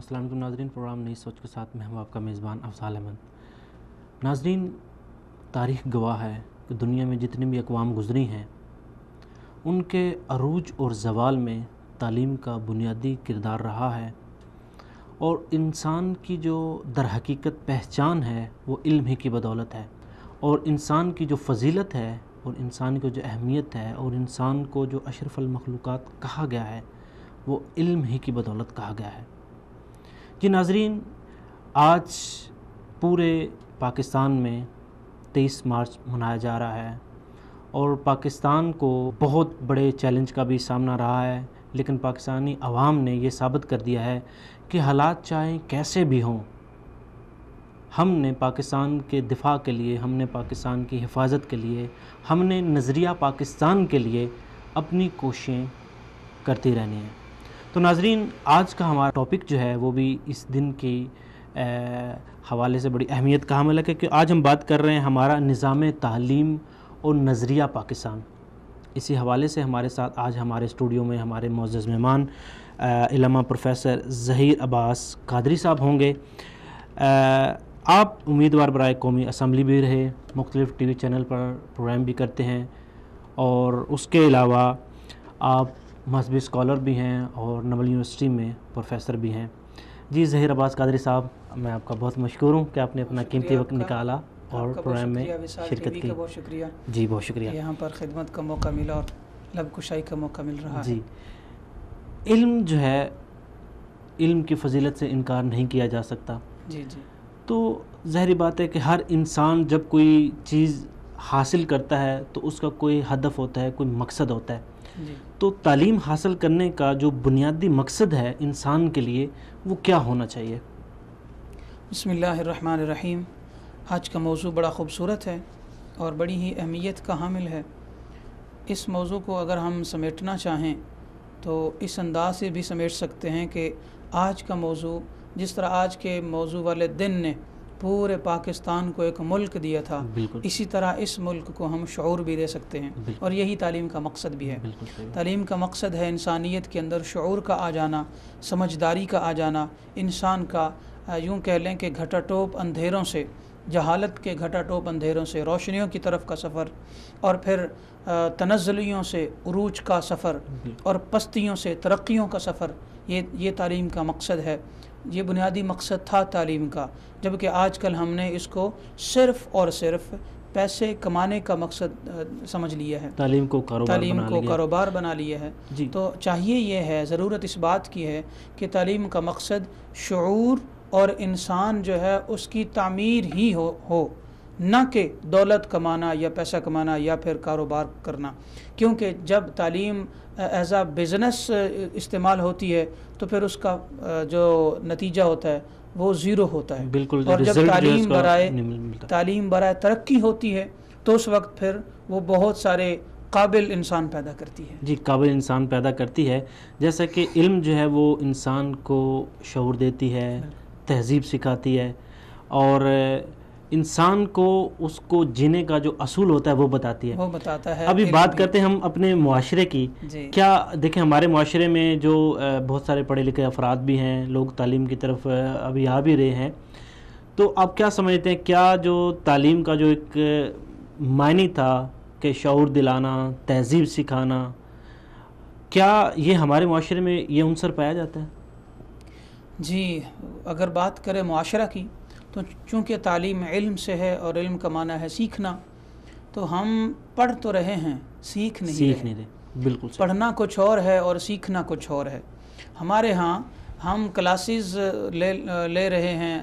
السلام علیکم ناظرین، پروگرام نئی سوچ کے ساتھ میں ہوں آپ کا میزبان افضال احمد۔ ناظرین، تاریخ گواہ ہے کہ دنیا میں جتنی بھی اقوام گزری ہیں ان کے عروج اور زوال میں تعلیم کا بنیادی کردار رہا ہے، اور انسان کی جو در حقیقت پہچان ہے وہ علم ہی کی بدولت ہے، اور انسان کی جو فضیلت ہے اور انسان کی جو اہمیت ہے اور انسان کو جو اشرف المخلوقات کہا گیا ہے وہ علم ہی کی بدولت کہا گیا ہے۔ جی ناظرین، آج پورے پاکستان میں 23 مارچ منایا جا رہا ہے، اور پاکستان کو بہت بڑے چیلنج کا بھی سامنا رہا ہے، لیکن پاکستانی عوام نے یہ ثابت کر دیا ہے کہ حالات چاہیں کیسے بھی ہوں، ہم نے پاکستان کے دفاع کے لیے، ہم نے پاکستان کی حفاظت کے لیے، ہم نے نظریہ پاکستان کے لیے اپنی کوششیں کرتی رہنی ہیں۔ تو ناظرین، آج کا ہمارا ٹاپک جو ہے وہ بھی اس دن کی حوالے سے بڑی اہمیت کا حامل ہے، کیونکہ آج ہم بات کر رہے ہیں ہمارا نظام تعلیم اور نظریہ پاکستان۔ اسی حوالے سے ہمارے ساتھ آج ہمارے اسٹوڈیو میں ہمارے معزز مہمان علامہ پروفیسر ظہیر عباس قادری صاحب ہوں گے۔ آپ امیدوار برائے قومی اسمبلی بھی رہے، مختلف ٹی وی چینل پر پروگرام بھی کرتے ہیں، اور اس کے علاوہ آپ مذہبی اسکالر بھی ہیں اور نوبل یونیورسٹی میں پروفیسر بھی ہیں۔ جی ظہیر عباس قادری صاحب، میں آپ کا بہت مشکور ہوں کہ آپ نے اپنا قیمتی وقت نکالا اور پروگرام میں شرکت کی۔ بہت شکریہ جی، بہت شکریہ، یہاں پر خدمت کا موقع ملا اور لب کشائی کا موقع مل رہا ہے۔ جی، علم جو ہے، علم کی فضیلت سے انکار نہیں کیا جا سکتا۔ جی جی، تو ظاہری بات ہے کہ ہر انسان جب کوئی چیز حاصل کرتا ہے تو اس کا کوئی ہدف ہوتا ہے، کوئی مقصد ہوتا ہے۔ جی، تو تعلیم حاصل کرنے کا جو بنیادی مقصد ہے انسان کے لیے وہ کیا ہونا چاہیے؟ بسم اللہ الرحمن الرحیم۔ آج کا موضوع بڑا خوبصورت ہے اور بڑی ہی اہمیت کا حامل ہے۔ اس موضوع کو اگر ہم سمیٹنا چاہیں تو اس انداز سے بھی سمیٹ سکتے ہیں کہ آج کا موضوع جس طرح آج کے موضوع والے دن نے پورے پاکستان کو ایک ملک دیا تھا، بالکل، اسی طرح اس ملک کو ہم شعور بھی دے سکتے ہیں، بالکل، اور یہی تعلیم کا مقصد بھی ہے۔ بالکل صحیح۔ تعلیم کا مقصد ہے انسانیت کے اندر شعور کا آ جانا، سمجھداری کا آ جانا، انسان کا یوں کہہ لیں کہ گھٹا ٹوپ اندھیروں سے، جہالت کے گھٹا ٹوپ اندھیروں سے روشنیوں کی طرف کا سفر، اور پھر تنزلیوں سے عروج کا سفر، اور پستیوں سے ترقیوں کا سفر۔ یہ تعلیم کا مقصد ہے، یہ بنیادی مقصد تھا تعلیم کا، جبکہ آج کل ہم نے اس کو صرف اور صرف پیسے کمانے کا مقصد سمجھ لیا ہے، تعلیم کو کاروبار بنا لیا ہے۔ جی، تو چاہیے یہ ہے، ضرورت اس بات کی ہے کہ تعلیم کا مقصد شعور اور انسان جو ہے اس کی تعمیر ہی ہو، نہ کہ دولت کمانا یا پیسہ کمانا یا پھر کاروبار کرنا، کیونکہ جب تعلیم ایز اے بزنس استعمال ہوتی ہے تو پھر اس کا جو نتیجہ ہوتا ہے وہ زیرو ہوتا ہے۔ بالکل، اور جب تعلیم برائے ترقی ہوتی ہے تو اس وقت پھر وہ بہت سارے قابل انسان پیدا کرتی ہے۔ جی، قابل انسان پیدا کرتی ہے، جیسا کہ علم جو ہے وہ انسان کو شعور دیتی ہے، تہذیب سکھاتی ہے، اور انسان کو اس کو جینے کا جو اصول ہوتا ہے وہ بتاتی ہے۔ ابھی بات کرتے ہیں ہم اپنے معاشرے کی۔ کیا دیکھیں، ہمارے معاشرے میں جو بہت سارے پڑھے لکھے افراد بھی ہیں، لوگ تعلیم کی طرف ابھی آ بھی رہے ہیں، تو آپ کیا سمجھتے ہیں، کیا جو تعلیم کا جو ایک معنی تھا کہ شعور دلانا، تہذیب سکھانا، کیا یہ ہمارے معاشرے میں یہ عنصر پایا جاتا ہے؟ جی، اگر بات کریں معاشرہ کی تو چونکہ تعلیم علم سے ہے اور علم کا معنی ہے سیکھنا، تو ہم پڑھ تو رہے ہیں، سیکھ نہیں رہے۔ بالکل، پڑھنا کچھ اور ہے اور سیکھنا کچھ اور ہے۔ ہمارے ہاں ہم کلاسز لے رہے ہیں،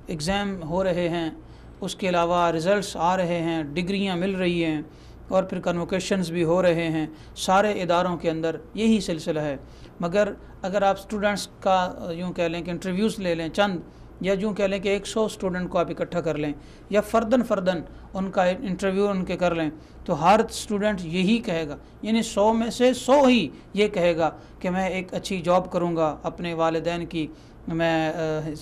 ایگزام ہو رہے ہیں، اس کے علاوہ رزلٹس آ رہے ہیں، ڈگریاں مل رہی ہیں، اور پھر کنوکیشنز بھی ہو رہے ہیں، سارے اداروں کے اندر یہی سلسلہ ہے۔ مگر اگر آپ اسٹوڈنٹس کا یوں کہہ لیں کہ انٹرویوز لے لیں چند، یا یوں کہہ لیں کہ 100 اسٹوڈنٹ کو آپ اکٹھا کر لیں، یا فرداً ان کا انٹرویو ان کے کر لیں، تو ہر اسٹوڈنٹ یہی کہے گا، یعنی 100 میں سے 100 ہی یہ کہے گا کہ میں ایک اچھی جاب کروں گا، اپنے والدین کی میں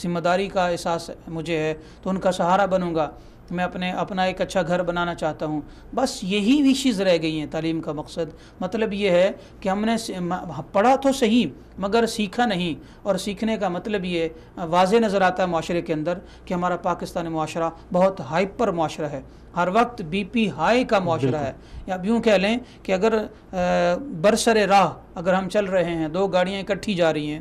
ذمہ داری کا احساس مجھے ہے تو ان کا سہارا بنوں گا۔ میں اپنا ایک اچھا گھر بنانا چاہتا ہوں. بس یہی وشز رہ گئی ہیں تعلیم کا مقصد. مطلب یہ ہے کہ ہم نے پڑھا تو صحیح مگر سیکھا نہیں. اور سیکھنے کا مطلب یہ واضح نظر آتا ہے معاشرے کے اندر کہ ہمارا پاکستانی معاشرہ بہت ہائپر معاشرہ ہے, ہر وقت بی پی ہائی کا معاشرہ ہے. یا یوں کہہ لیں کہ اگر برسر راہ اگر ہم چل رہے ہیں, دو گاڑیاں اکٹھی جا رہی ہیں,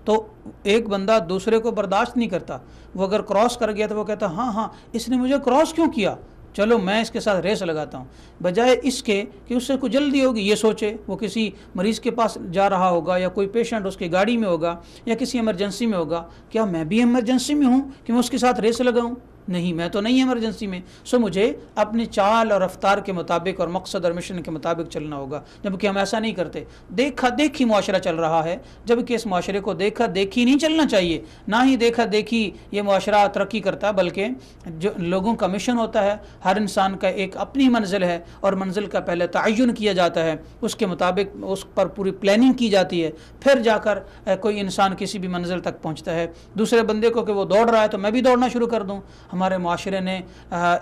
تو ایک بندہ دوسرے کو برداشت نہیں کرتا. وہ اگر کراس کر گیا تو وہ کہتا ہاں اس نے مجھے کراس کیوں کیا, چلو میں اس کے ساتھ ریس لگاتا ہوں, بجائے اس کے کہ اس سے کوئی جلدی ہوگی. یہ سوچے وہ کسی مریض کے پاس جا رہا ہوگا یا کوئی پیشنٹ اس کی گاڑی میں ہوگا یا کسی ایمرجنسی میں ہوگا, کیا میں بھی ایمرجنسی میں ہوں کہ میں اس کے ساتھ ریس لگاؤں؟ نہیں, میں تو نہیں ایمرجنسی میں. سو مجھے اپنی چال اور رفتار کے مطابق اور مقصد اور مشن کے مطابق چلنا ہوگا, جبکہ ہم ایسا نہیں کرتے. دیکھا دیکھی معاشرہ چل رہا ہے, جبکہ اس معاشرے کو دیکھا دیکھی نہیں چلنا چاہیے. نہ ہی دیکھا دیکھی یہ معاشرہ ترقی کرتا ہے, بلکہ جو لوگوں کا مشن ہوتا ہے, ہر انسان کا ایک اپنی منزل ہے, اور منزل کا پہلے تعین کیا جاتا ہے, اس کے مطابق اس پر پوری پلاننگ کی جاتی ہے, پھر جا کر کوئی انسان کسی بھی منزل تک پہنچتا ہے. دوسرے بندے کو کہ وہ دوڑ رہا ہے تو میں بھی دوڑنا شروع کر دوں. ہمارے معاشرے نے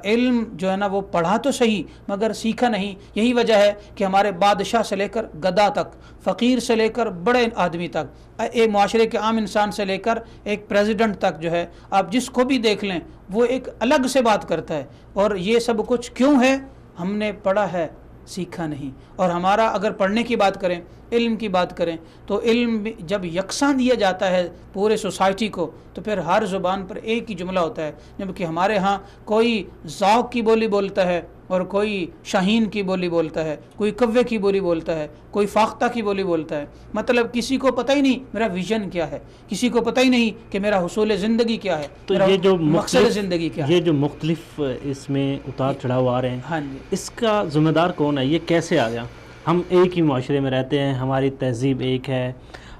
علم جو ہے نا وہ پڑھا تو صحیح مگر سیکھا نہیں. یہی وجہ ہے کہ ہمارے بادشاہ سے لے کر گدا تک, فقیر سے لے کر بڑے آدمی تک, ایک معاشرے کے عام انسان سے لے کر ایک پریزیڈنٹ تک جو ہے, آپ جس کو بھی دیکھ لیں وہ ایک الگ سے بات کرتا ہے. اور یہ سب کچھ کیوں ہے؟ ہم نے پڑھا ہے, سیکھا نہیں. اور ہمارا اگر پڑھنے کی بات کریں, علم کی بات کریں, تو علم جب یکساں دیا جاتا ہے پورے سوسائٹی کو, تو پھر ہر زبان پر ایک ہی جملہ ہوتا ہے. جبکہ ہمارے ہاں کوئی ذوق کی بولی بولتا ہے اور کوئی شاہین کی بولی بولتا ہے, کوئی کوے کی بولی بولتا ہے, کوئی فاختہ کی بولی بولتا ہے. مطلب کسی کو پتہ ہی نہیں میرا ویژن کیا ہے, کسی کو پتہ ہی نہیں کہ میرا حصول زندگی کیا ہے, تو یہ جو مقصد زندگی کیا ہے. یہ جو مختلف اس میں اتار چڑھاؤ آ رہے ہیں, ہاں جی, اس کا ذمہ دار کون ہے؟ یہ کیسے آ گیا؟ ہم ایک ہی معاشرے میں رہتے ہیں, ہماری تہذیب ایک ہے,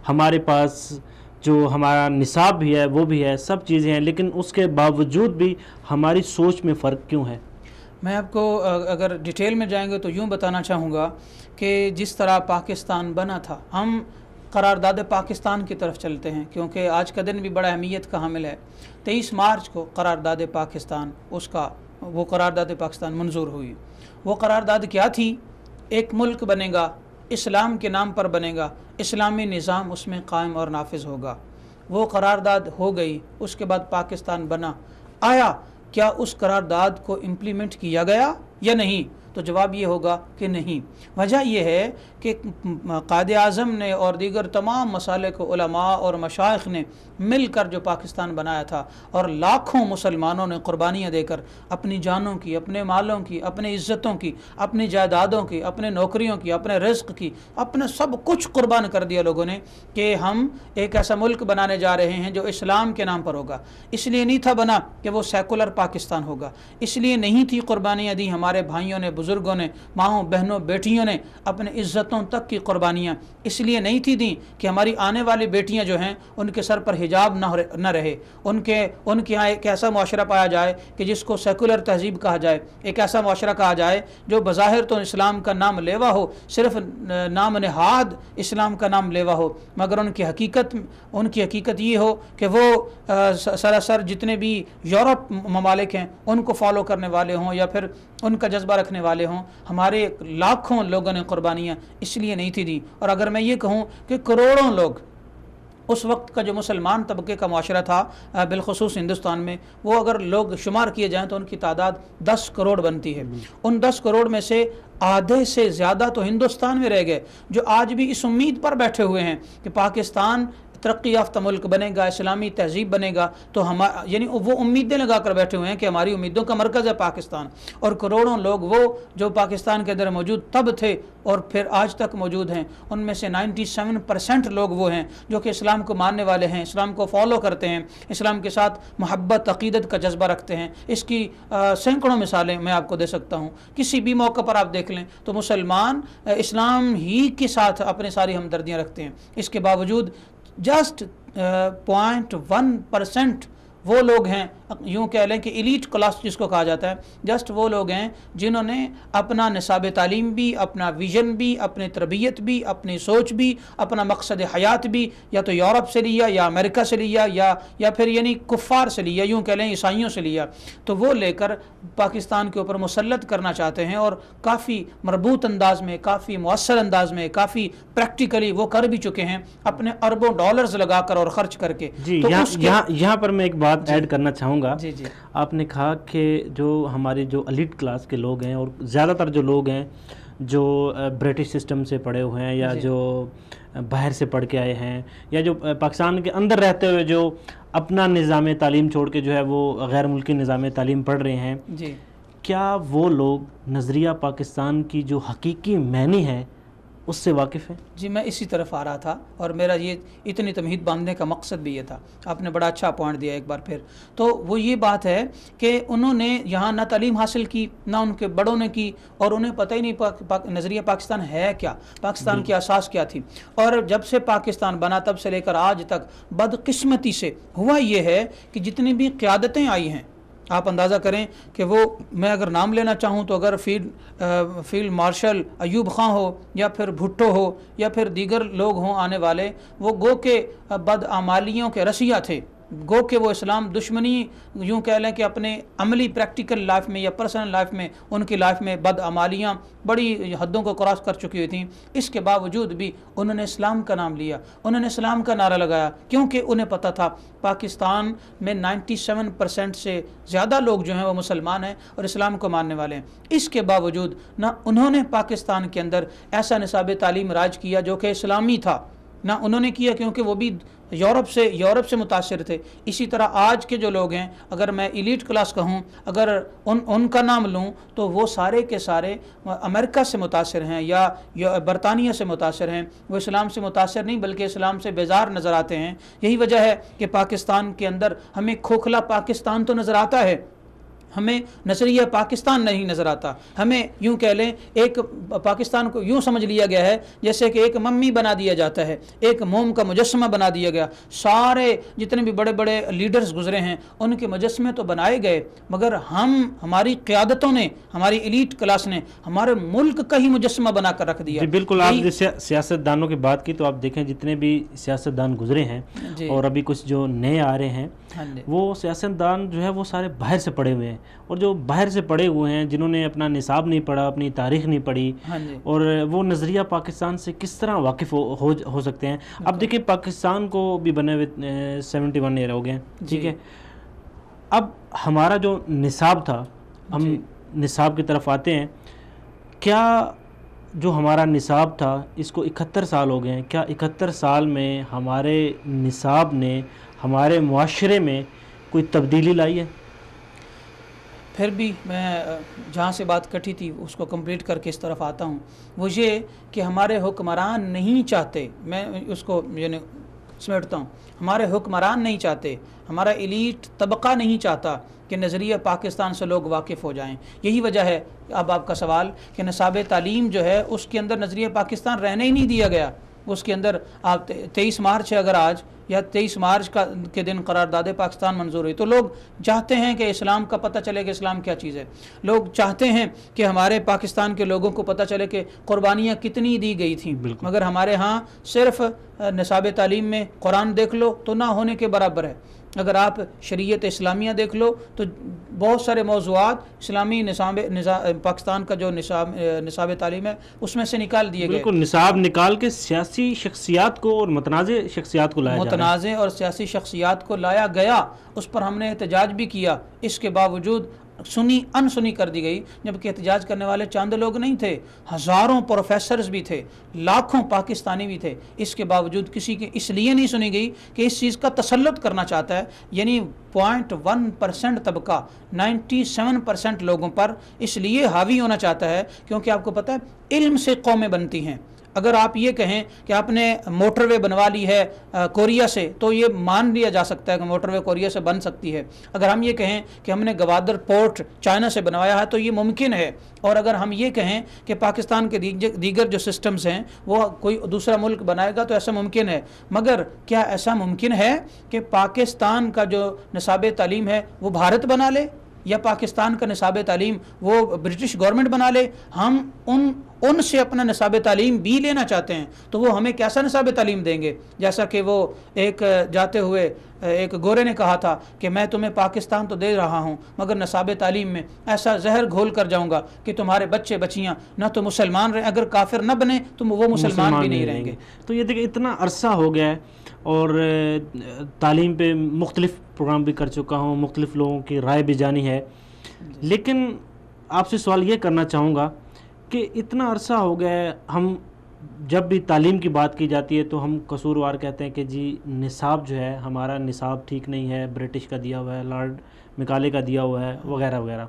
ہمارے پاس جو ہمارا نصاب بھی ہے وہ بھی ہے, سب چیزیں ہیں, لیکن اس کے باوجود بھی ہماری سوچ میں فرق کیوں ہے؟ میں آپ کو اگر ڈیٹیل میں جائیں گے تو یوں بتانا چاہوں گا کہ جس طرح پاکستان بنا تھا, ہم قرارداد پاکستان کی طرف چلتے ہیں, کیونکہ آج کا دن بھی بڑا اہمیت کا حامل ہے. 23 مارچ کو قرارداد پاکستان, وہ قرارداد پاکستان منظور ہوئی. وہ قرارداد کیا تھی؟ ایک ملک بنے گا, اسلام کے نام پر بنے گا, اسلامی نظام اس میں قائم اور نافذ ہوگا. وہ قرارداد ہو گئی, اس کے بعد پاکستان بنا. آیا کیا اس قرارداد کو امپلیمنٹ کیا گیا یا نہیں؟ تو جواب یہ ہوگا کہ نہیں. وجہ یہ ہے کہ قائد اعظم نے اور دیگر تمام مسالک علماء اور مشائخ نے مل کر جو پاکستان بنایا تھا, اور لاکھوں مسلمانوں نے قربانیاں دے کر اپنی جانوں کی, اپنے مالوں کی, اپنی عزتوں کی, اپنی جائیدادوں کی, اپنے نوکریوں کی, اپنے رزق کی, اپنے سب کچھ قربان کر دیا لوگوں نے کہ ہم ایک ایسا ملک بنانے جا رہے ہیں جو اسلام کے نام پر ہوگا. اس لیے نہیں تھا بنا کہ وہ سیکولر پاکستان ہوگا, اس لیے نہیں تھی قربانیاں دی ہمارے بھائیوں نے, بزرگوں نے, ماؤں بہنوں بیٹیوں نے اپنے عزتوں تک کی قربانیاں اس لیے نہیں تھی دیں کہ ہماری آنے والی بیٹیاں جو ہیں ان کے سر پر حجاب نہ رہے, ان کے ہاں ایک ایسا معاشرہ پایا جائے کہ جس کو سیکولر تہذیب کہا جائے, ایک ایسا معاشرہ کہا جائے جو بظاہر تو اسلام کا نام لیوا ہو, صرف نام نہاد اسلام کا نام لیوا ہو, مگر ان کی حقیقت یہ ہو کہ وہ سراسر جتنے بھی یورپ ممالک ہیں ان کو فالو کرنے والے ہوں یا پھر ان کا جذبہ رکھنے والے ہوں. ہمارے لاکھوں لوگوں نے قربانیاں اس لیے نہیں تھی دی. اور اگر میں یہ کہوں کہ کروڑوں لوگ, اس وقت کا جو مسلمان طبقے کا معاشرہ تھا بالخصوص ہندوستان میں, وہ اگر لوگ شمار کیے جائیں تو ان کی تعداد 10 کروڑ بنتی ہے. ان 10 کروڑ میں سے آدھے سے زیادہ تو ہندوستان میں رہ گئے, جو آج بھی اس امید پر بیٹھے ہوئے ہیں کہ پاکستان ترقی یافتہ ملک بنے گا, اسلامی تہذیب بنے گا. تو یعنی وہ امیدیں لگا کر بیٹھے ہوئے ہیں کہ ہماری امیدوں کا مرکز ہے پاکستان. اور کروڑوں لوگ وہ جو پاکستان کے اندر موجود تب تھے اور پھر آج تک موجود ہیں, ان میں سے 97% لوگ وہ ہیں جو کہ اسلام کو ماننے والے ہیں, اسلام کو فالو کرتے ہیں, اسلام کے ساتھ محبت عقیدت کا جذبہ رکھتے ہیں. اس کی سینکڑوں مثالیں میں آپ کو دے سکتا ہوں. کسی بھی موقع پر آپ دیکھ لیں تو مسلمان اسلام ہی کے ساتھ اپنے ساری ہمدردیاں رکھتے ہیں. اس کے باوجود جسٹ 0.1% وہ لوگ ہیں، یوں کہہ لیں کہ ایلیٹ کلاس جس کو کہا جاتا ہے، جسٹ وہ لوگ ہیں جنہوں نے اپنا نصاب تعلیم بھی، اپنا ویژن بھی، اپنی تربیت بھی، اپنی سوچ بھی، اپنا مقصد حیات بھی یا تو یورپ سے لیا یا امریکہ سے لیا یا پھر یعنی کفار سے لیا، یوں کہہ لیں عیسائیوں سے لیا، تو وہ لے کر پاکستان کے اوپر مسلط کرنا چاہتے ہیں، اور کافی مربوط انداز میں، کافی مؤثر انداز میں، کافی پریکٹیکلی وہ کر بھی چکے ہیں اپنے اربوں ڈالرز لگا کر اور خرچ کر کے۔ جی، تو یہاں پر میں ایک بات ایڈ کرنا چاہوں گا۔ جی جی، آپ نے کہا کہ جو ہمارے جو ایلیٹ کلاس کے لوگ ہیں، اور زیادہ تر جو لوگ ہیں جو برٹش سسٹم سے پڑھے ہوئے ہیں، یا جو باہر سے پڑھ کے آئے ہیں، یا جو پاکستان کے اندر رہتے ہوئے جو اپنا نظام تعلیم چھوڑ کے جو ہے وہ غیر ملکی نظام تعلیم پڑھ رہے ہیں، جی، کیا وہ لوگ نظریہ پاکستان کی جو حقیقی معنی ہے اس سے واقف ہیں؟ جی، میں اسی طرف آ رہا تھا، اور میرا یہ اتنی تمہید باندھنے کا مقصد بھی یہ تھا۔ آپ نے بڑا اچھا پوائنٹ دیا ایک بار پھر۔ تو وہ یہ بات ہے کہ انہوں نے یہاں نہ تعلیم حاصل کی، نہ ان کے بڑوں نے کی، اور انہیں پتہ ہی نہیں نظریہ پاکستان ہے کیا، پاکستان کی اساس کیا تھی۔ اور جب سے پاکستان بنا تب سے لے کر آج تک بدقسمتی سے ہوا یہ ہے کہ جتنی بھی قیادتیں آئی ہیں، آپ اندازہ کریں کہ وہ، میں اگر نام لینا چاہوں تو اگر فیلڈ مارشل ایوب خان ہو، یا پھر بھٹو ہو، یا پھر دیگر لوگ ہوں آنے والے، وہ گو کے بدعمالیوں کے رسیا تھے، گو کہ وہ اسلام دشمنی، یوں کہہ لیں کہ اپنے عملی پریکٹیکل لائف میں یا پرسنل لائف میں ان کی لائف میں بدعمالیاں بڑی حدوں کو کراس کر چکی ہوئی تھیں۔ اس کے باوجود بھی انہوں نے اسلام کا نام لیا، انہوں نے اسلام کا نعرہ لگایا، کیونکہ انہیں پتہ تھا پاکستان میں 97% سے زیادہ لوگ جو ہیں وہ مسلمان ہیں اور اسلام کو ماننے والے ہیں۔ اس کے باوجود نہ انہوں نے پاکستان کے اندر ایسا نصاب تعلیم راج کیا جو کہ اسلامی تھا، نہ انہوں نے کیا، کیونکہ وہ بھی یورپ سے متاثر تھے۔ اسی طرح آج کے جو لوگ ہیں، اگر میں ایلیٹ کلاس کہوں، اگر ان کا نام لوں تو وہ سارے کے سارے امریکہ سے متاثر ہیں یا برطانیہ سے متاثر ہیں، وہ اسلام سے متاثر نہیں بلکہ اسلام سے بیزار نظر آتے ہیں۔ یہی وجہ ہے کہ پاکستان کے اندر ہمیں کھوکھلا پاکستان تو نظر آتا ہے، ہمیں نظریہ پاکستان نہیں نظر آتا۔ ہمیں یوں کہہ لیں ایک پاکستان کو یوں سمجھ لیا گیا ہے جیسے کہ ایک ممی بنا دیا جاتا ہے، ایک موم کا مجسمہ بنا دیا گیا۔ سارے جتنے بھی بڑے بڑے لیڈرز گزرے ہیں ان کے مجسمے تو بنائے گئے، مگر ہماری قیادتوں نے، ہماری ایلیٹ کلاس نے ہمارے ملک کا ہی مجسمہ بنا کر رکھ دیا۔ جی بالکل، آپ جیسے سیاست دانوں کی بات کی تو آپ دیکھیں جتنے بھی سیاست دان گزرے ہیں اور ابھی کچھ جو نئے آ رہے ہیں، وہ سیاست دان جو ہے وہ سارے باہر سے پڑھے ہوئے ہیں، اور جو باہر سے پڑھے ہوئے ہیں جنہوں نے اپنا نصاب نہیں پڑھا، اپنی تاریخ نہیں پڑھی، اور وہ نظریہ پاکستان سے کس طرح واقف ہو سکتے ہیں؟ اب دیکھیں پاکستان کو بھی بنے ہوئے 71 ایئر ہو گئے، ٹھیک ہے۔ اب ہمارا جو نصاب تھا، ہم نصاب کی طرف آتے ہیں، کیا جو ہمارا نصاب تھا اس کو 71 سال ہو گئے ہیں، کیا 71 سال میں ہمارے نصاب نے ہمارے معاشرے میں کوئی تبدیلی لائی ہے؟ پھر بھی میں جہاں سے بات کٹی تھی اس کو کمپلیٹ کر کے اس طرف آتا ہوں، وہ یہ کہ ہمارے حکمران نہیں چاہتے، میں اس کو یعنی سمیٹتا ہوں، ہمارے حکمران نہیں چاہتے، ہمارا ایلیٹ طبقہ نہیں چاہتا کہ نظریہ پاکستان سے لوگ واقف ہو جائیں۔ یہی وجہ ہے اب آپ کا سوال کہ نصاب تعلیم جو ہے اس کے اندر نظریہ پاکستان رہنے ہی نہیں دیا گیا۔ اس کے اندر آپ 23 مارچ ہے اگر آج، یا 23 مارچ کے دن قرارداد پاکستان منظور ہوئی، تو لوگ چاہتے ہیں کہ اسلام کا پتہ چلے کہ اسلام کیا چیز ہے، لوگ چاہتے ہیں کہ ہمارے پاکستان کے لوگوں کو پتہ چلے کہ قربانیاں کتنی دی گئی تھیں، مگر ہمارے ہاں صرف نصاب تعلیم میں قرآن دیکھ لو تو نہ ہونے کے برابر ہے، اگر آپ شریعت اسلامیہ دیکھ لو تو بہت سارے موضوعات اسلامی پاکستان کا جو نصاب تعلیم ہے اس میں سے نکال دیے گئے، بالکل نصاب نکال کے سیاسی شخصیات کو اور متنازع شخصیات کو لایا متنازع اور سیاسی شخصیات کو لایا گیا، اس پر ہم نے احتجاج بھی کیا، اس کے باوجود انسنی کر دی گئی، جبکہ احتجاج کرنے والے چند لوگ نہیں تھے، ہزاروں پروفیسرز بھی تھے، لاکھوں پاکستانی بھی تھے، اس کے باوجود کسی کی اس لیے نہیں سنی گئی کہ اس چیز کا تسلط کرنا چاہتا ہے، یعنی 0.1% طبقہ 97% لوگوں پر اس لیے حاوی ہونا چاہتا ہے، کیونکہ آپ کو پتہ ہے علم سے قومیں بنتی ہیں. اگر آپ یہ کہیں کہ آپ نے موٹر وے بنوا لی ہے کوریا سے تو یہ مان لیا جا سکتا ہے کہ موٹر وے کوریا سے بن سکتی ہے. اگر ہم یہ کہیں کہ ہم نے گوادر پورٹ چائنا سے بنوایا ہے تو یہ ممکن ہے. اور اگر ہم یہ کہیں کہ پاکستان کے دیگر جو سسٹمز ہیں وہ کوئی دوسرا ملک بنائے گا تو ایسا ممکن ہے. مگر کیا ایسا ممکن ہے کہ پاکستان کا جو نصاب تعلیم ہے وہ بھارت بنا لے یا پاکستان کا نصاب تعلیم وہ برٹش گورنمنٹ بنا لے؟ ہم ان سے اپنا نصاب تعلیم بھی لینا چاہتے ہیں تو وہ ہمیں کیسا نصاب تعلیم دیں گے؟ جیسا کہ وہ ایک جاتے ہوئے ایک گورے نے کہا تھا کہ میں تمہیں پاکستان تو دے رہا ہوں مگر نصاب تعلیم میں ایسا زہر گھول کر جاؤں گا کہ تمہارے بچے بچیاں نہ تو مسلمان رہیں، اگر کافر نہ بنے تو وہ مسلمان بھی نہیں رہیں گے. تو یہ دیکھیں اتنا عرصہ ہو گیا ہے اور تعلیم پہ مختلف پروگرام بھی کر چکا ہوں، مختلف لوگوں کی رائے بھی جانی ہے، لیکن آپ سے سوال یہ کرنا چاہوں گا کہ اتنا عرصہ ہو گیا ہے، ہم جب بھی تعلیم کی بات کی جاتی ہے تو ہم قصوروار کہتے ہیں کہ جی نصاب جو ہے ہمارا نصاب ٹھیک نہیں ہے، برٹش کا دیا ہوا ہے، لارڈ میکالے کا دیا ہوا ہے وغیرہ وغیرہ.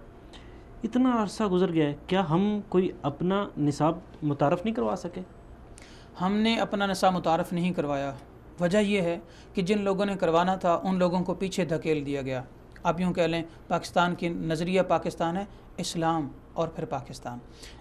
اتنا عرصہ گزر گیا ہے، کیا ہم کوئی اپنا نصاب متعارف نہیں کروا سکے؟ ہم نے اپنا نصاب متعارف نہیں کروایا. وجہ یہ ہے کہ جن لوگوں نے کروانا تھا ان لوگوں کو پیچھے دھکیل دیا گیا. آپ یوں کہہ لیں پاکستان کی نظریہ پاکستان ہے اسلام اور پھر پاکستان.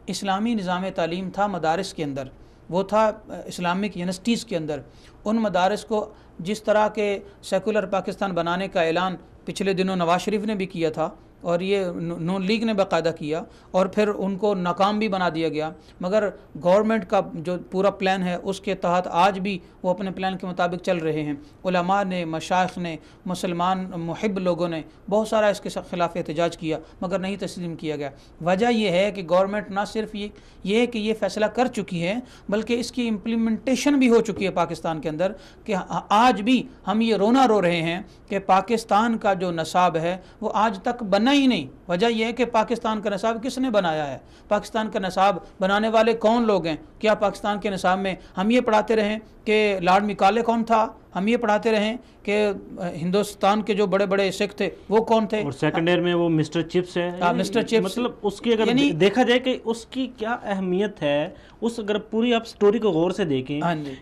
اسلامی نظام تعلیم تھا مدارس کے اندر، وہ تھا اسلامک یونیورسٹیز کے اندر. ان مدارس کو جس طرح کے سیکولر پاکستان بنانے کا اعلان پچھلے دنوں نواز شریف نے بھی کیا تھا اور یہ نون لیگ نے باقاعدہ کیا اور پھر ان کو ناکام بھی بنا دیا گیا، مگر گورنمنٹ کا جو پورا پلان ہے اس کے تحت آج بھی وہ اپنے پلان کے مطابق چل رہے ہیں. علماء نے، مشائخ نے، مسلمان محب لوگوں نے بہت سارا اس کے خلاف احتجاج کیا مگر نہیں تسلیم کیا گیا. وجہ یہ ہے کہ گورنمنٹ نہ صرف یہ کہ یہ فیصلہ کر چکی ہے بلکہ اس کی امپلیمنٹیشن بھی ہو چکی ہے پاکستان کے اندر، کہ آج بھی ہم یہ رونا رو رہے ہیں کہ پاکستان کا جو نصاب ہے وہ آج تک بنا ہی نہیں. وجہ یہ ہے کہ پاکستان کا نصاب کس نے بنایا ہے؟ پاکستان کا نصاب بنانے والے کون لوگ ہیں؟ کیا پاکستان کے نصاب میں ہم یہ پڑھاتے رہیں کہ لارڈ میکالے کون تھا؟ ہم یہ پڑھاتے رہیں کہ ہندوستان کے جو بڑے بڑے سکھ تھے وہ کون تھے؟ اور سیکنڈ ایئر میں وہ مسٹر چپس ہے. مسٹر چپس مطلب اس کی اگر دیکھا جائے کہ اس کی کیا اہمیت ہے، اس اگر پوری آپ سٹوری کو غور سے دیکھیں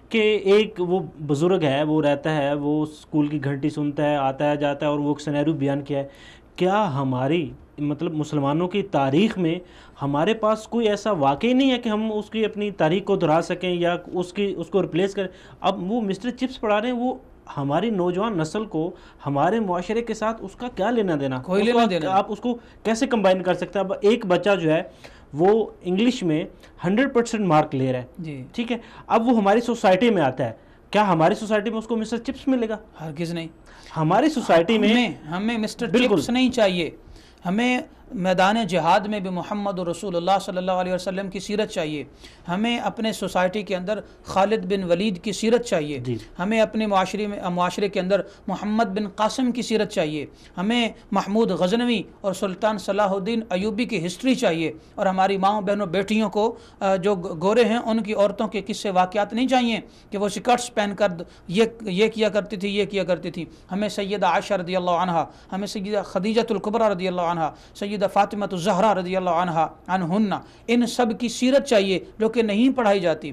کہ ایک وہ بزرگ ہے، وہ رہتا ہے، وہ اسکول کی گھنٹی سنتا ہے، آتا ہے جاتا ہے، اور وہ ایک سینیرو بیان کیا ہے. کیا ہماری مطلب مسلمانوں کی تاریخ میں ہمارے پاس کوئی ایسا واقعی نہیں ہے کہ ہم اس کی اپنی تاریخ کو دہرا سکیں یا اس کو ریپلیس کریں؟ اب وہ مسٹر چپس پڑھا رہے ہیں، وہ ہماری نوجوان نسل کو ہمارے معاشرے کے ساتھ اس کا کیا لینا دینا؟ کوئی لینا دینا. آپ اس کو کیسے کمبائن کر سکتے ہیں؟ اب ایک بچہ جو ہے وہ انگلش میں 100% مارک لے رہا ہے جی ٹھیک ہے، اب وہ ہماری سوسائٹی میں آتا ہے، کیا ہماری سوسائٹی میں اس کو مسٹر چپس ملے گا؟ ہرگز نہیں. ہماری سوسائٹی میں ہمیں مسٹر چپس نہیں چاہیے. ہمیں میدان جہاد میں بھی محمد رسول اللہ صلی اللہ علیہ وسلم کی سیرت چاہیے. ہمیں اپنے سوسائٹی کے اندر خالد بن ولید کی سیرت چاہیے. ہمیں اپنے معاشرے کے اندر محمد بن قاسم کی سیرت چاہیے. ہمیں محمود غزنوی اور سلطان صلاح الدین ایوبی کی ہسٹری چاہیے. اور ہماری ماؤں بہنوں بیٹیوں کو جو گورے ہیں ان کی عورتوں کے قصے واقعات نہیں چاہیے کہ وہ سکرٹس پہن کر یہ کیا کرتی تھی، یہ کیا کرتی تھی. ہمیں سیدہ عائشہ رضی اللہ عنہا، ہمیں سیدہ خدیجۃ الکبریٰ رضی اللہ عنہا، سیدہ فاطمہ الزہرا رضی اللہ عنہن، ان سب کی سیرت چاہیے جو کہ نہیں پڑھائی جاتی.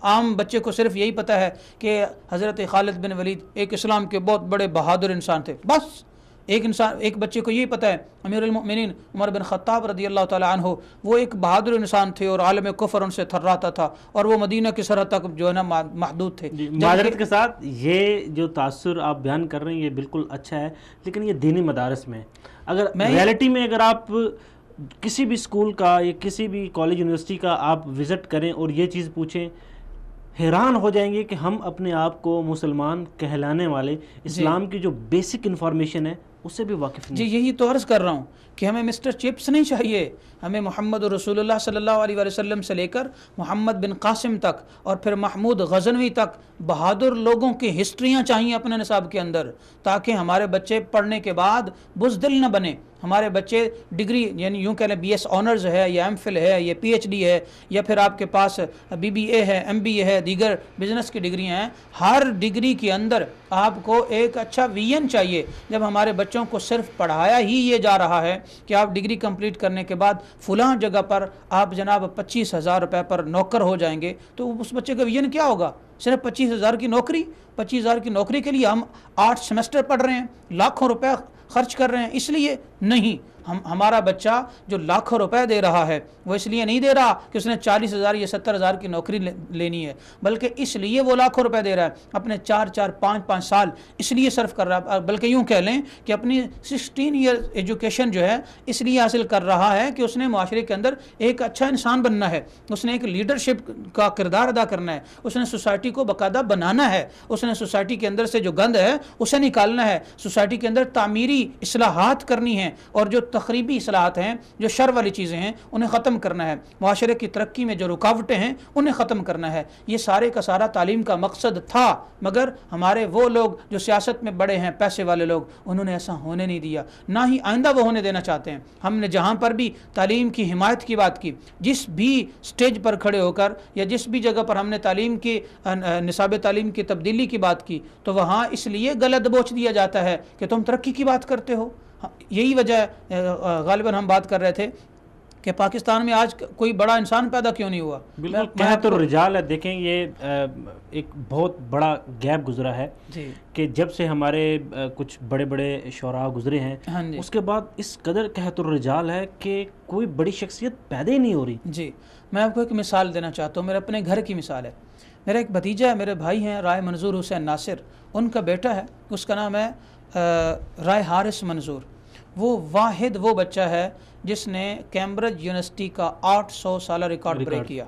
عام بچے کو صرف یہی پتہ ہے کہ حضرت خالد بن ولید ایک اسلام کے بہت بڑے بہادر انسان تھے، بس ایک بچے کو یہی پتہ ہے امیر المؤمنین عمر بن خطاب رضی اللہ تعالی عنہ وہ ایک بہادر انسان تھے اور عالم کفر ان سے تھراتا تھا اور وہ مدینہ کی سرحد تک جو ہے نا محدود تھے. معذرت کے ساتھ یہ جو تاثر آپ بیان کر رہے ہیں یہ بالکل اچھا ہے، لیکن یہ دینی مدارس میں اگر ریئلٹی میں اگر آپ کسی بھی اسکول کا یا کسی بھی کالج یونیورسٹی کا آپ وزٹ کریں اور یہ چیز پوچھیں، حیران ہو جائیں گے کہ ہم اپنے آپ کو مسلمان کہلانے والے اسلام کی جو بیسک انفارمیشن ہے اس سے بھی واقف نہیں. جی یہی تو عرض کر رہا ہوں کہ ہمیں مسٹر چپس نہیں چاہیے. ہمیں محمد رسول اللہ صلی اللہ علیہ وسلم سے لے کر محمد بن قاسم تک اور پھر محمود غزنوی تک بہادر لوگوں کی ہسٹریاں چاہیے اپنے نصاب کے اندر، تاکہ ہمارے بچے پڑھنے کے بعد بزدل نہ بنے. ہمارے بچے ڈگری یعنی یوں کہہ لیں بی ایس آنرز ہے یا ایم فل ہے یا پی ایچ ڈی ہے یا پھر آپ کے پاس بی بی اے ہے ایم بی اے ہے دیگر بزنس کی ڈگریاں ہیں. ہر ڈگری کے اندر آپ کو ایک اچھا ویژن چاہیے. جب ہمارے بچوں کو صرف پڑھایا ہی یہ جا رہا ہے کہ آپ ڈگری کمپلیٹ کرنے کے بعد فلاں جگہ پر آپ جناب 25,000 روپے پر نوکر ہو جائیں گے, تو اس بچے کا ویژن کیا ہوگا؟ صرف 25,000 کی نوکری. 25,000 کی نوکری کے لیے ہم 8 سیمسٹر پڑھ رہے ہیں, لاکھوں روپے خرچ کر رہے ہیں. اس لیے نہیں, ہمارا بچہ جو لاکھوں روپے دے رہا ہے وہ اس لیے نہیں دے رہا کہ اس نے 40,000 یا 70,000 کی نوکری لینی ہے, بلکہ اس لیے وہ لاکھوں روپے دے رہا ہے, اپنے 4-5 سال اس لیے صرف کر رہا ہے. بلکہ یوں کہہ لیں کہ اپنی 16 ایئر ایجوکیشن جو ہے اس لیے حاصل کر رہا ہے کہ اس نے معاشرے کے اندر ایک اچھا انسان بننا ہے, اس نے ایک لیڈرشپ کا کردار ادا کرنا ہے, اس نے سوسائٹی کو باقاعدہ بنانا ہے, اس نے سوسائٹی کے اندر سے جو گند ہے اسے نکالنا ہے, سوسائٹی کے اندر تعمیری اصلاحات کرنی ہے, اور جو تخریبی اصلاحات ہیں, جو شر والی چیزیں ہیں, انہیں ختم کرنا ہے. معاشرے کی ترقی میں جو رکاوٹیں ہیں انہیں ختم کرنا ہے. یہ سارے کا سارا تعلیم کا مقصد تھا, مگر ہمارے وہ لوگ جو سیاست میں بڑے ہیں, پیسے والے لوگ, انہوں نے ایسا ہونے نہیں دیا, نہ ہی آئندہ وہ ہونے دینا چاہتے ہیں. ہم نے جہاں پر بھی تعلیم کی حمایت کی بات کی, جس بھی سٹیج پر کھڑے ہو کر یا جس بھی جگہ پر ہم نے تعلیم کی نصاب تعلیم کی تبدیلی کی بات کی, تو وہاں اس لیے غلط بوچھ دیا جاتا ہے کہ تم ترقی کی بات کرتے ہو. یہی وجہ ہے, غالباً ہم بات کر رہے تھے کہ پاکستان میں آج کوئی بڑا انسان پیدا کیوں نہیں ہوا. بالکل قحط الرجال ہے. دیکھیں یہ ایک بہت بڑا گیپ گزرا ہے کہ جب سے ہمارے کچھ بڑے بڑے شعراء گزرے ہیں, اس کے بعد اس قدر قحط الرجال ہے کہ کوئی بڑی شخصیت پیدا ہی نہیں ہو رہی. جی, میں آپ کو ایک مثال دینا چاہتا ہوں, میرے اپنے گھر کی مثال ہے. میرا ایک بھتیجا ہے, میرے بھائی ہیں رائے منظور حسین ناصر, ان کا بیٹا ہے, اس کا نام ہے رائے حارث منظور. وہ واحد وہ بچہ ہے جس نے کیمبرج یونیورسٹی کا 800 سالہ ریکارڈ بریک کیا,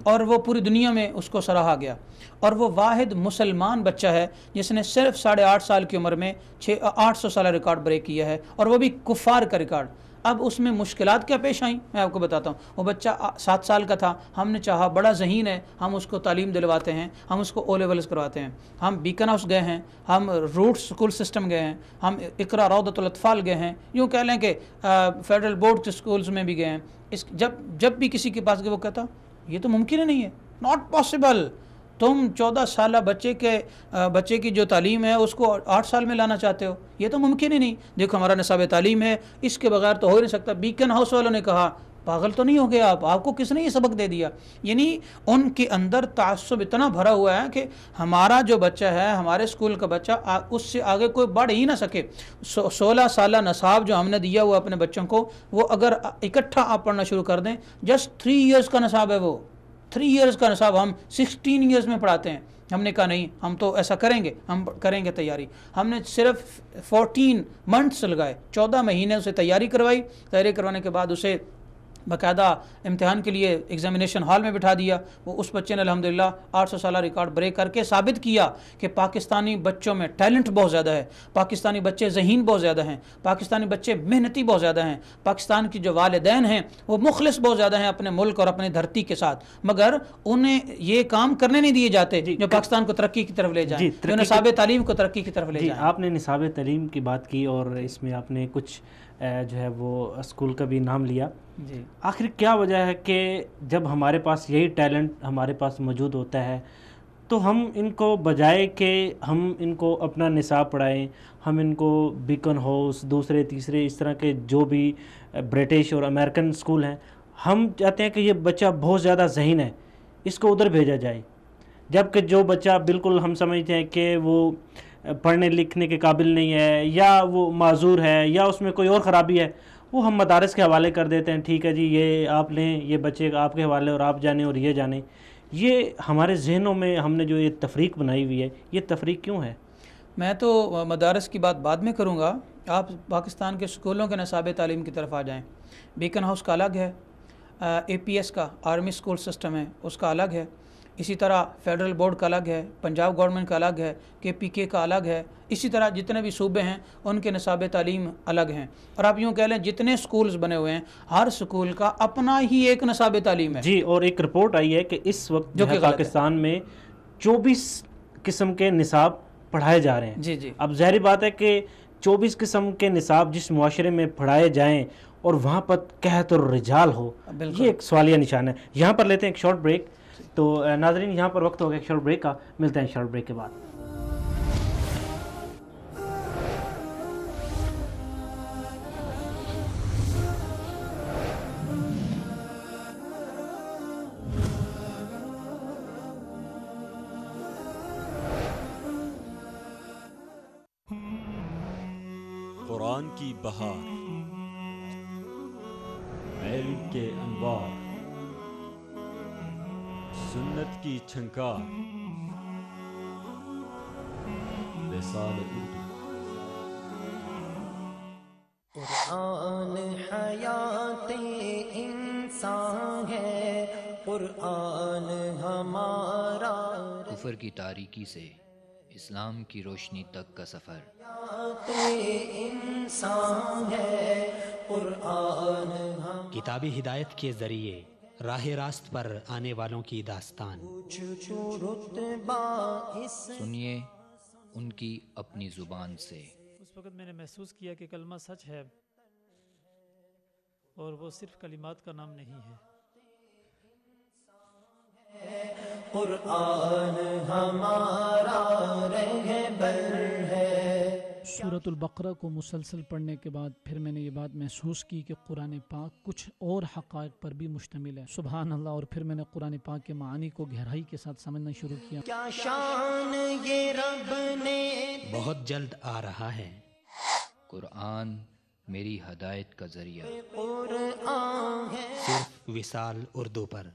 اور وہ پوری دنیا میں اس کو سراہا گیا. اور وہ واحد مسلمان بچہ ہے جس نے صرف 8.5 سال کی عمر میں 800 سالہ ریکارڈ بریک کیا ہے, اور وہ بھی کفار کا ریکارڈ. اب اس میں مشکلات کیا پیش آئیں میں آپ کو بتاتا ہوں. وہ بچہ 7 سال کا تھا, ہم نے چاہا بڑا ذہین ہے, ہم اس کو تعلیم دلواتے ہیں, ہم اس کو او لیولز کرواتے ہیں. ہم بیکن ہاؤس گئے ہیں, ہم روٹ سکول سسٹم گئے ہیں, ہم اقرا روضۃ الاطفال گئے ہیں, یوں کہہ لیں کہ فیڈرل بورڈ کے سکولز میں بھی گئے ہیں. جب بھی کسی کے پاس گئے وہ کہتا یہ تو ممکن ہی نہیں ہے, ناٹ پاسبل. تم 14 سالہ بچے کی جو تعلیم ہے اس کو 8 سال میں لانا چاہتے ہو, یہ تو ممکن ہی نہیں. دیکھو ہمارا نصاب تعلیم ہے, اس کے بغیر تو ہو ہی نہیں سکتا. بیکن ہاؤس والوں نے کہا پاگل تو نہیں ہو گیا آپ کو کس نے یہ سبق دے دیا. یعنی ان کے اندر تعصب اتنا بھرا ہوا ہے کہ ہمارا جو بچہ ہے, ہمارے اسکول کا بچہ, اس سے آگے کوئی بڑھ ہی نہ سکے. 16 سالہ نصاب جو ہم نے دیا ہوا اپنے بچوں کو, وہ اگر اکٹھا آپ پڑھنا شروع کر دیں, جسٹ 3 ایئرز کا نصاب ہے, وہ 3 ایئرز کا نصاب ہم 16 ایئرز میں پڑھاتے ہیں. ہم نے کہا نہیں, ہم تو ایسا کریں گے, ہم کریں گے تیاری. ہم نے صرف 14 منتھس لگائے, 14 مہینے اسے تیاری کروائی. تیاری کروانے کے بعد اسے باقاعدہ امتحان کے لیے ایگزامینیشن ہال میں بٹھا دیا. وہ اس بچے نے الحمدللہ 800 سالہ ریکارڈ بریک کر کے ثابت کیا کہ پاکستانی بچوں میں ٹیلنٹ بہت زیادہ ہے, پاکستانی بچے ذہین بہت زیادہ ہیں, پاکستانی بچے محنتی بہت زیادہ ہیں, پاکستان کی جو والدین ہیں وہ مخلص بہت زیادہ ہیں اپنے ملک اور اپنی دھرتی کے ساتھ, مگر انہیں یہ کام کرنے نہیں دیے جاتے جو پاکستان کو ترقی کی طرف لے جائیں, جو نصاب تعلیم کو ترقی کی طرف لے جائیں. آپ نے نصاب تعلیم کی بات کی اور اس میں آپ نے کچھ جو ہے وہ اسکول کا بھی نام لیا. آخر کیا وجہ ہے کہ جب ہمارے پاس یہی ٹیلنٹ ہمارے پاس موجود ہوتا ہے تو ہم ان کو بجائے کہ ہم ان کو اپنا نصاب پڑھائیں, ہم ان کو بیکن ہاؤس, دوسرے تیسرے اس طرح کے جو بھی برٹش اور امریکن اسکول ہیں, ہم چاہتے ہیں کہ یہ بچہ بہت زیادہ ذہین ہے, اس کو ادھر بھیجا جائے. جبکہ جو بچہ بالکل ہم سمجھتے ہیں کہ وہ پڑھنے لکھنے کے قابل نہیں ہے, یا وہ معذور ہے, یا اس میں کوئی اور خرابی ہے, وہ ہم مدارس کے حوالے کر دیتے ہیں. ٹھیک ہے جی, یہ آپ لیں, یہ بچے آپ کے حوالے اور آپ جانیں اور یہ جانیں. یہ ہمارے ذہنوں میں ہم نے جو یہ تفریق بنائی ہوئی ہے, یہ تفریق کیوں ہے؟ میں تو مدارس کی بات بعد میں کروں گا. آپ پاکستان کے اسکولوں کے نصاب تعلیم کی طرف آ جائیں. بیکن ہاؤس کا الگ ہے, اے پی ایس کا آرمی اسکول سسٹم ہے اس کا الگ ہے, اسی طرح فیڈرل بورڈ کا الگ ہے, پنجاب گورنمنٹ کا الگ ہے, کے پی کے کا الگ ہے. اسی طرح جتنے بھی صوبے ہیں ان کے نصاب تعلیم الگ ہیں. اور آپ یوں کہہ لیں جتنے سکولز بنے ہوئے ہیں, ہر سکول کا اپنا ہی ایک نصاب تعلیم ہے. جی, اور ایک رپورٹ آئی ہے کہ اس وقت جو پاکستان میں 24 قسم کے نصاب پڑھائے جا رہے ہیں. جی جی. اب ظاہری بات ہے کہ 24 قسم کے نصاب جس معاشرے میں پڑھائے جائیں اور وہاں پر قحط الرجال ہو، یہ ایک سوالیہ نشان ہے. یہاں پر لیتے ہیں ایک شارٹ بریک. تو ناظرین یہاں پر وقت ہو گیا ایک شارٹ بریک کا، ملتے ہیں شارٹ بریک کے بعد. قرآن کی بہار، علم کے انوار، سنت کی چھنکار، رسالہ اردو. قرآن حیات انسان ہے، قرآن ہمارا کفر کی تاریکی سے اسلام کی روشنی تک کا سفر. انسان ہے، قرآن کتابی ہدایت کے ذریعے راہ راست پر آنے والوں کی داستان. سنیے ان کی اپنی زبان سے. اس وقت میں نے محسوس کیا کہ کلمہ سچ ہے اور وہ صرف کلمات کا نام نہیں ہے. قرآن ہمارا رہبر ہے. سورۃ البقرہ کو مسلسل پڑھنے کے بعد پھر میں نے یہ بات محسوس کی کہ قرآن پاک کچھ اور حقائق پر بھی مشتمل ہے. سبحان اللہ. اور پھر میں نے قرآن پاک کے معانی کو گہرائی کے ساتھ سمجھنا شروع کیا. کیا شان یہ رب نے. بہت جلد آ رہا ہے قرآن میری ہدایت کا ذریعہ. قرآن ہے. صرف وصال اردو پر.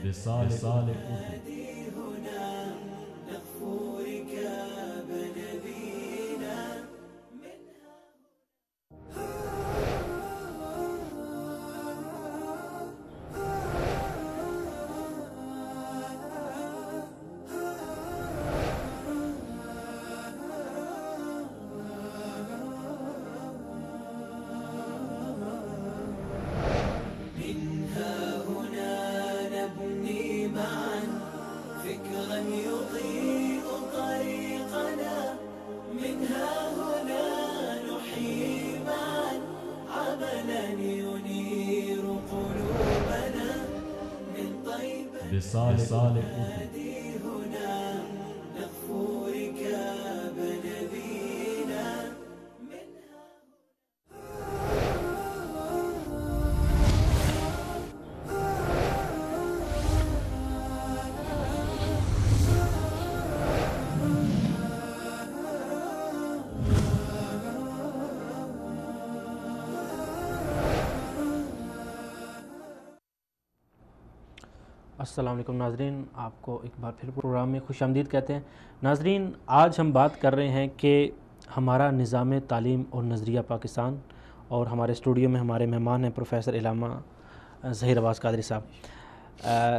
رسالہ اردو. رسالہ اردو. السلام علیکم ناظرین، آپ کو ایک بار پھر پروگرام میں خوش آمدید کہتے ہیں. ناظرین آج ہم بات کر رہے ہیں کہ ہمارا نظام تعلیم اور نظریہ پاکستان، اور ہمارے اسٹوڈیو میں ہمارے مہمان ہیں پروفیسر علامہ ظہیر عباس قادری صاحب.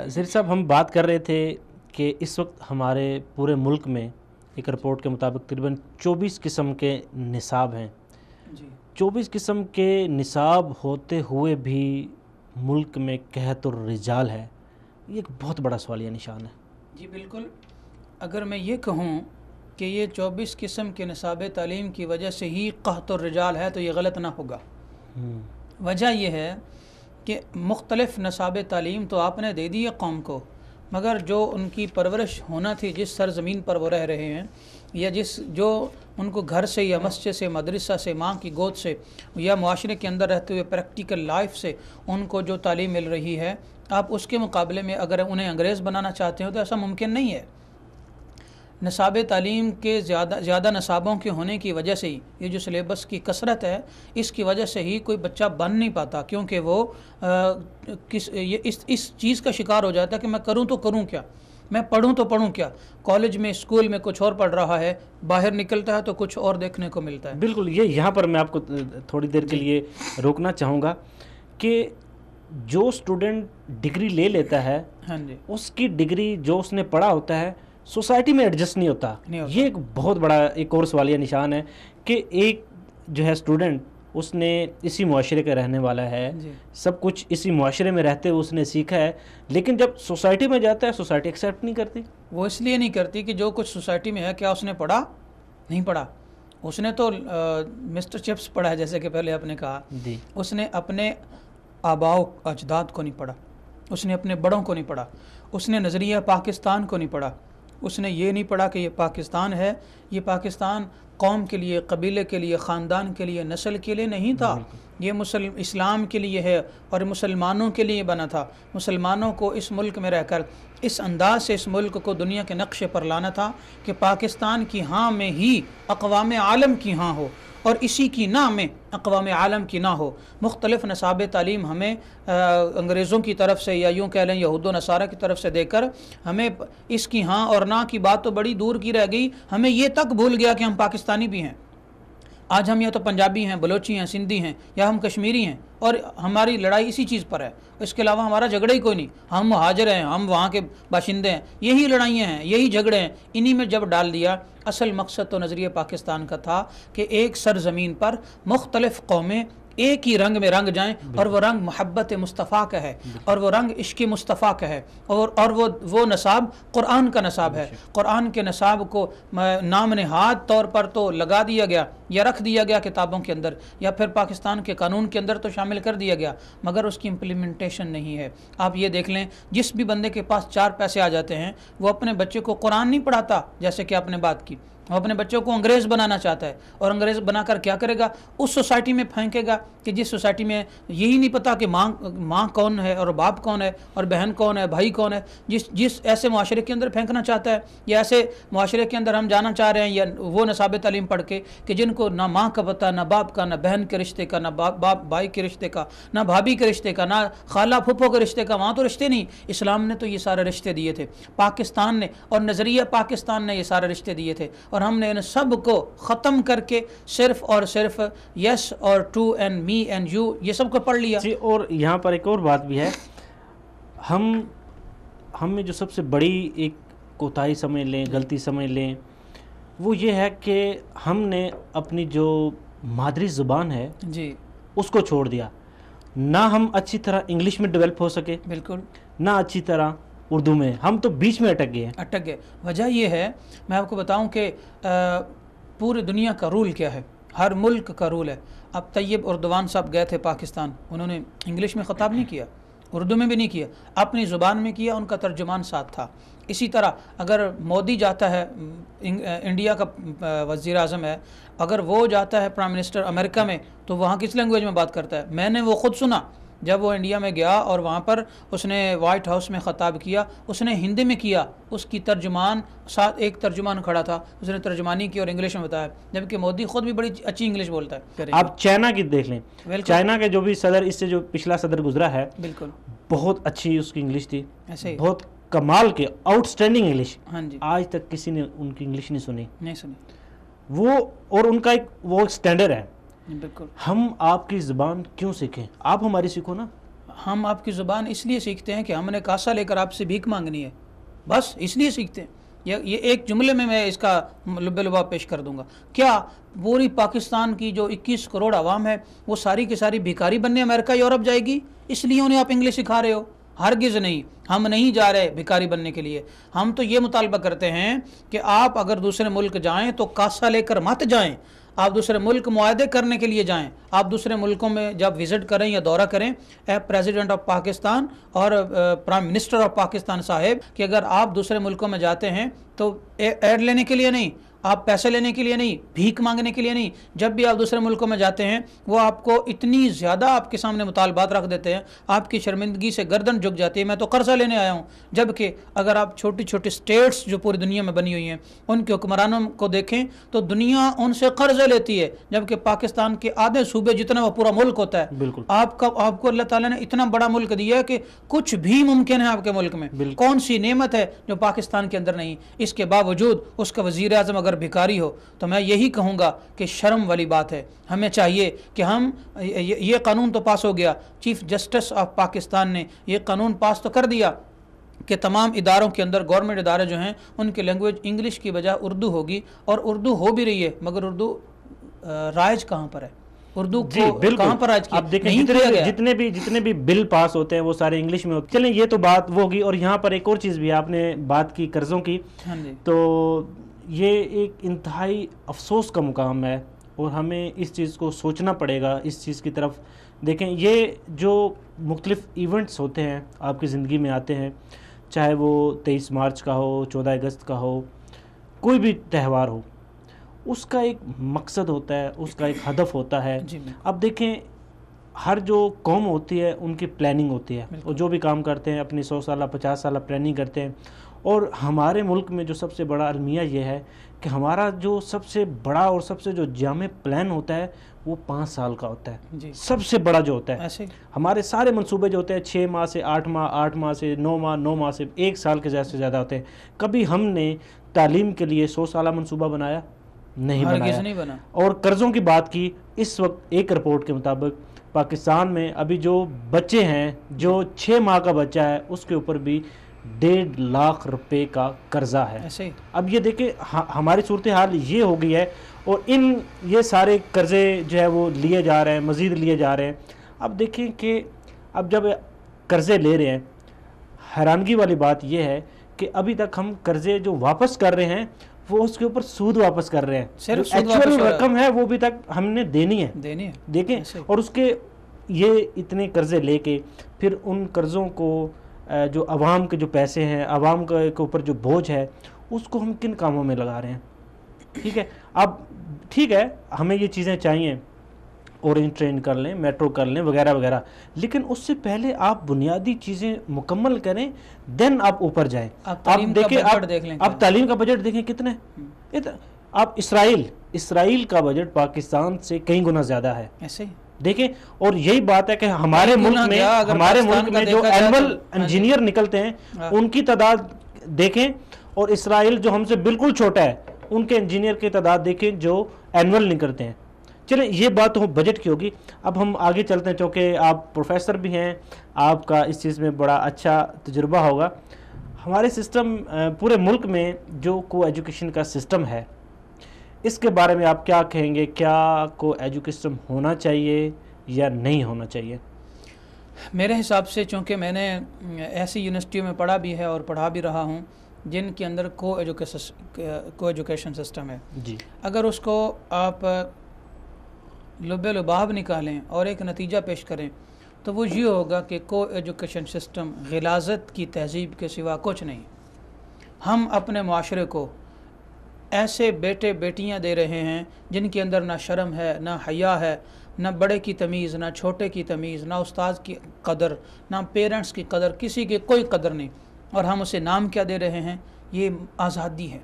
ظہیر صاحب، ہم بات کر رہے تھے کہ اس وقت ہمارے پورے ملک میں ایک رپورٹ کے مطابق تقریباً 24 قسم کے نصاب ہیں. جی. 24 قسم کے نصاب ہوتے ہوئے بھی ملک میں قحط الرجال ہے، یہ ایک بہت بڑا سوالیہ نشان ہے۔ جی بالکل، اگر میں یہ کہوں کہ یہ 24 قسم کے نصاب تعلیم کی وجہ سے ہی قحط الرجال ہے تو یہ غلط نہ ہوگا۔ وجہ یہ ہے کہ مختلف نصاب تعلیم تو آپ نے دے دی ہے قوم کو، مگر جو ان کی پرورش ہونا تھی، جس سرزمین پر وہ رہ رہے ہیں، یا جو ان کو گھر سے یا مسجد سے، مدرسہ سے، ماں کی گود سے، یا معاشرے کے اندر رہتے ہوئے پریکٹیکل لائف سے ان کو جو تعلیم مل رہی ہے، آپ اس کے مقابلے میں اگر انہیں انگریز بنانا چاہتے ہو تو ایسا ممکن نہیں ہے۔ نصاب تعلیم کے زیادہ نصابوں کے ہونے کی وجہ سے ہی، یہ جو سلیبس کی کثرت ہے، اس کی وجہ سے ہی کوئی بچہ بن نہیں پاتا، کیونکہ وہ اس چیز کا شکار ہو جاتا ہے کہ میں کروں تو کروں کیا، میں پڑھوں تو پڑھوں کیا۔ کالج میں، اسکول میں کچھ اور پڑھ رہا ہے، باہر نکلتا ہے تو کچھ اور دیکھنے کو ملتا ہے۔ بالکل، یہاں پر میں آپ کو تھوڑی دیر کے لیے روکنا چاہوں گا کہ جو اسٹوڈنٹ ڈگری لے لیتا ہے، ہاں جی، اس کی ڈگری جو اس نے پڑھا ہوتا ہے سوسائٹی میں ایڈجسٹ نہیں ہوتا۔ یہ ایک بہت بڑا ایک اور سوالیہ نشان ہے کہ ایک جو ہے اسٹوڈنٹ، اس نے اسی معاشرے کا رہنے والا ہے، سب کچھ اسی معاشرے میں رہتے ہوئے اس نے سیکھا ہے، لیکن جب سوسائٹی میں جاتا ہے سوسائٹی ایکسیپٹ نہیں کرتی۔ وہ اس لیے نہیں کرتی کہ جو کچھ سوسائٹی میں ہے، کیا اس نے پڑھا؟ نہیں پڑھا۔ اس نے تو مسٹر چپس پڑھا ہے، جیسے کہ پہلے آپ نے کہا۔ اس نے اپنے آباء و اجداد کو نہیں پڑھا، اس نے اپنے بڑوں کو نہیں پڑھا، اس نے نظریہ پاکستان کو نہیں پڑھا، اس نے یہ نہیں پڑھا کہ یہ پاکستان ہے، یہ پاکستان قوم کے لیے، قبیلے کے لیے، خاندان کے لیے، نسل کے لیے نہیں تھا، یہ اسلام کے لیے ہے اور مسلمانوں کے لیے بنا تھا۔ مسلمانوں کو اس ملک میں رہ کر اس انداز سے اس ملک کو دنیا کے نقشے پر لانا تھا کہ پاکستان کی ہاں میں ہی اقوام عالم کی ہاں ہو، اور اسی کی نہ میں اقوام عالم کی نہ ہو۔ مختلف نصاب تعلیم ہمیں انگریزوں کی طرف سے، یا یوں کہہ لیں یہود و نصارہ کی طرف سے دے کر ہمیں اس کی ہاں اور نہ کی بات تو بڑی دور کی رہ گئی، ہمیں یہ تک بھول گیا کہ ہم پاکستانی بھی ہیں۔ آج ہم یا تو پنجابی ہیں، بلوچی ہیں، سندھی ہیں، یا ہم کشمیری ہیں، اور ہماری لڑائی اسی چیز پر ہے، اس کے علاوہ ہمارا جھگڑا ہی کوئی نہیں۔ ہم مہاجر ہیں، ہم وہاں کے باشندے ہیں، یہی لڑائیاں ہیں، یہی جھگڑے ہیں، انہی میں جب ڈال دیا۔ اصل مقصد تو نظریہ پاکستان کا تھا کہ ایک سرزمین پر مختلف قومیں ایک ہی رنگ میں رنگ جائیں، اور وہ رنگ محبت مصطفیٰ کا ہے، اور وہ رنگ عشق مصطفیٰ کا ہے، اور وہ نصاب قرآن کا نصاب ہے۔ قرآن کے نصاب کو نام نہاد طور پر تو لگا دیا گیا یا رکھ دیا گیا کتابوں کے اندر، یا پھر پاکستان کے قانون کے اندر تو شامل کر دیا گیا، مگر اس کی امپلیمنٹیشن نہیں ہے۔ آپ یہ دیکھ لیں، جس بھی بندے کے پاس 4 پیسے آ جاتے ہیں، وہ اپنے بچے کو قرآن نہیں پڑھاتا، جیسے کہ آپ نے بات کی، وہ اپنے بچوں کو انگریز بنانا چاہتا ہے، اور انگریز بنا کر کیا کرے گا؟ اس سوسائٹی میں پھینکے گا کہ جس سوسائٹی میں یہی نہیں پتا کہ ماں کون ہے اور باپ کون ہے اور بہن کون ہے، بھائی کون ہے۔ جس ایسے معاشرے کے اندر پھینکنا چاہتا ہے، یا ایسے معاشرے کے اندر ہم جانا چاہ رہے ہیں، یا وہ نصاب تعلیم پڑھ کے کہ جن کو نہ ماں کا پتہ، نہ باپ کا، نہ بہن کے رشتے کا، نہ باپ بھائی کے رشتے کا، نہ بھابھی کے رشتے کا، نہ خالہ پھپھو کے رشتے کا، وہاں تو رشتے نہیں۔ اسلام نے تو یہ سارے رشتے دیے تھے، پاکستان نے اور نظریہ پاکستان نے یہ سارے رشتے دیے تھے، اور ہم نے ان سب کو ختم کر کے صرف اور صرف یس اور to and me and you یہ سب کو پڑھ لیا۔ جی، اور یہاں پر ایک اور بات بھی ہے، ہم میں جو سب سے بڑی ایک کوتاہی سمجھ لیں، غلطی سمجھ لیں، وہ یہ ہے کہ ہم نے اپنی جو مادری زبان ہے جی اس کو چھوڑ دیا، نہ ہم اچھی طرح انگلش میں ڈیولپ ہو سکے، بالکل، نہ اچھی طرح اردو میں، ہم تو بیچ میں اٹک گئے۔ وجہ یہ ہے، میں آپ کو بتاؤں کہ پوری دنیا کا رول کیا ہے، ہر ملک کا رول ہے۔ اب طیب اردوان صاحب گئے تھے پاکستان، انہوں نے انگلش میں خطاب نہیں کیا، اردو میں بھی نہیں کیا، اپنی زبان میں کیا، ان کا ترجمان ساتھ تھا۔ اسی طرح اگر مودی جاتا ہے، انڈیا کا وزیر اعظم ہے، اگر وہ جاتا ہے پرائم منسٹر امریکہ میں، تو وہاں کس لینگویج میں بات کرتا ہے؟ میں نے وہ خود سنا جب وہ انڈیا میں گیا اور وہاں پر اس نے وائٹ ہاؤس میں خطاب کیا، اس نے ہندی میں کیا، اس کی ترجمان ساتھ ایک ترجمان کھڑا تھا، اس نے ترجمانی کی اور انگلش میں بتایا، جبکہ مودی خود بھی بڑی اچھی انگلش بولتا ہے۔ آپ چائنا کی دیکھ لیں، چائنا کے جو بھی صدر، اس سے جو پچھلا صدر گزرا ہے، بالکل بہت اچھی اس کی انگلش تھی، ایسے بہت کمال کے آؤٹ سٹینڈنگ انگلش، ہاں جی، آج تک کسی نے ان کی انگلش نہیں سنی۔ وہ اور ان کا وہ سٹینڈرڈ ہے۔ بالکل، ہم آپ کی زبان کیوں سیکھیں؟ آپ ہماری سیکھو نا۔ ہم آپ کی زبان اس لیے سیکھتے ہیں کہ ہم نے کاسا لے کر آپ سے بھیک مانگنی ہے، بس اس لیے سیکھتے ہیں۔ یہ ایک جملے میں اس کا لب لباب پیش کر دوں گا. کیا پوری پاکستان کی جو 21 کروڑ عوام ہے وہ ساری کی ساری بھیکاری بننے امریکہ یورپ جائے گی اس لیے انہیں آپ انگلش سکھا رہے ہو؟ ہرگز نہیں. ہم نہیں جا رہے بھیکاری بننے کے لیے. ہم تو یہ مطالبہ کرتے ہیں کہ آپ اگر دوسرے ملک جائیں تو کاسا لے کر مت جائیں. آپ دوسرے ملک معاہدے کرنے کے لیے جائیں. آپ دوسرے ملکوں میں جب وزٹ کریں یا دورہ کریں، اے پریزیڈنٹ آف پاکستان اور پرائم منسٹر آف پاکستان صاحب، کہ اگر آپ دوسرے ملکوں میں جاتے ہیں تو ایڈ لینے کے لیے نہیں، آپ پیسے لینے کے لیے نہیں، بھیک مانگنے کے لیے نہیں. جب بھی آپ دوسرے ملکوں میں جاتے ہیں وہ آپ کو اتنی زیادہ آپ کے سامنے مطالبات رکھ دیتے ہیں، آپ کی شرمندگی سے گردن جھک جاتی ہے. میں تو قرضہ لینے آیا ہوں. جبکہ اگر آپ چھوٹی چھوٹی سٹیٹس جو پوری دنیا میں بنی ہوئی ہیں ان کے حکمرانوں کو دیکھیں تو دنیا ان سے قرضے لیتی ہے، جبکہ پاکستان کے آدھے صوبے جتنا وہ پورا ملک ہوتا ہے. بالکل. آپ کو اللہ تعالیٰ نے اتنا بڑا ملک دیا ہے کہ کچھ بھی ممکن ہے آپ کے ملک میں. کون سی نعمت ہے جو پاکستان کے اندر نہیں؟ اس کے باوجود اس کا وزیر اعظم اگر بھیکاری ہو تو میں یہی کہوں گا کہ شرم والی بات ہے. ہمیں چاہیے کہ ہم یہ قانون تو پاس ہو گیا، چیف جسٹس آف پاکستان نے یہ قانون پاس تو کر دیا کہ تمام اداروں کے اندر گورنمنٹ ادارے جو ہیں ان کی لینگویج انگلش کی بجائے اردو ہوگی، اور اردو ہو بھی رہی ہے، مگر اردو رائج کہاں پر ہے؟ اردو کو کہاں پر رائج کی؟ آپ دیکھیں جتنے بھی بل پاس ہوتے ہیں وہ سارے انگلش میں ہوتے ہیں. چلیں یہ تو بات وہ ہوگی. اور یہاں پر ایک اور چیز بھی آپ نے بات کی قرضوں کی، تو یہ ایک انتہائی افسوس کا مقام ہے اور ہمیں اس چیز کو سوچنا پڑے گا. اس چیز کی طرف دیکھیں، یہ جو مختلف ایونٹس ہوتے ہیں آپ کی زندگی میں آتے ہیں، چاہے وہ 23 مارچ کا ہو، 14 اگست کا ہو، کوئی بھی تہوار ہو، اس کا ایک مقصد ہوتا ہے، اس کا ایک ہدف ہوتا ہے. اب دیکھیں، ہر جو قوم ہوتی ہے ان کی پلاننگ ہوتی ہے، اور جو بھی کام کرتے ہیں اپنی 100 سالہ 50 سالہ پلاننگ کرتے ہیں. اور ہمارے ملک میں جو سب سے بڑا المیہ یہ ہے کہ ہمارا جو سب سے بڑا اور سب سے جو جامع پلان ہوتا ہے وہ 5 سال کا ہوتا ہے. سب سے بڑا جو ہوتا ہے، ہمارے سارے منصوبے جو ہوتے ہیں 6 ماہ سے 8 ماہ، 8 ماہ سے 9 ماہ، 9 ماہ سے 1 سال کے زیادہ سے زیادہ ہوتے ہیں. کبھی ہم نے تعلیم کے لیے 100 سالہ منصوبہ بنایا؟ نہیں بنایا. اور قرضوں کی بات کی، اس وقت ایک رپورٹ کے مطابق پاکستان میں ابھی جو بچے ہیں، جو 6 ماہ کا بچہ ہے اس کے اوپر بھی 1.5 لاکھ روپے کا قرضہ ہے. اب یہ دیکھیں ہماری صورتحال یہ ہو گئی ہے، اور یہ سارے قرضے جو ہے وہ لیے جا رہے ہیں، مزید لیے جا رہے ہیں. اب دیکھیں کہ اب جب قرضے لے رہے ہیں، حیرانگی والی بات یہ ہے کہ ابھی تک ہم قرضے جو واپس کر رہے ہیں وہ اس کے اوپر سود واپس کر رہے ہیں. ایکچوئل رقم ہے وہ بھی تک ہم نے دینی ہے. دیکھیں، اور اس کے یہ اتنے قرضے لے کے پھر ان قرضوں کو جو عوام کے جو پیسے ہیں، عوام کے اوپر جو بوجھ ہے، اس کو ہم کن کاموں میں لگا رہے ہیں. ٹھیک ہے، اب ٹھیک ہے ہمیں یہ چیزیں چاہیے، اورنج ٹرین کر لیں، میٹرو کر لیں، وغیرہ وغیرہ، لیکن اس سے پہلے آپ بنیادی چیزیں مکمل کریں، دین آپ اوپر جائیں. آپ دیکھیں، آپ تعلیم کا بجٹ دیکھیں کتنے. آپ اسرائیل کا بجٹ پاکستان سے کئی گنا زیادہ ہے. دیکھیں، اور یہی بات ہے کہ ہمارے ملک میں جو اینول انجینئر نکلتے ہیں ان کی تعداد دیکھیں، اور اسرائیل جو ہم سے بالکل چھوٹا ہے ان کے انجینئر کی تعداد دیکھیں جو اینول نکلتے ہیں. چلیں یہ بات تو بجٹ کی ہوگی. اب ہم آگے چلتے ہیں، چونکہ آپ پروفیسر بھی ہیں، آپ کا اس چیز میں بڑا اچھا تجربہ ہوگا. ہمارے سسٹم پورے ملک میں جو کو ایجوکیشن کا سسٹم ہے، اس کے بارے میں آپ کیا کہیں گے؟ کیا کو ایجوکیشن ہونا چاہیے یا نہیں ہونا چاہیے؟ میرے حساب سے، چونکہ میں نے ایسی یونیورسٹیوں میں پڑھا بھی ہے اور پڑھا بھی رہا ہوں جن کے اندر کو ایجوکیشن سسٹم ہے، اگر اس کو آپ لب لباب نکالیں اور ایک نتیجہ پیش کریں تو وہ یہ ہوگا کہ کو ایجوکیشن سسٹم غلاظت کی تہذیب کے سوا کچھ نہیں. ہم اپنے معاشرے کو ایسے بیٹے بیٹیاں دے رہے ہیں جن کے اندر نہ شرم ہے، نہ حیا ہے، نہ بڑے کی تمیز، نہ چھوٹے کی تمیز، نہ استاد کی قدر، نہ پیرنٹس کی قدر، کسی کی کوئی قدر نہیں. اور ہم اسے نام کیا دے رہے ہیں؟ یہ آزادی ہے،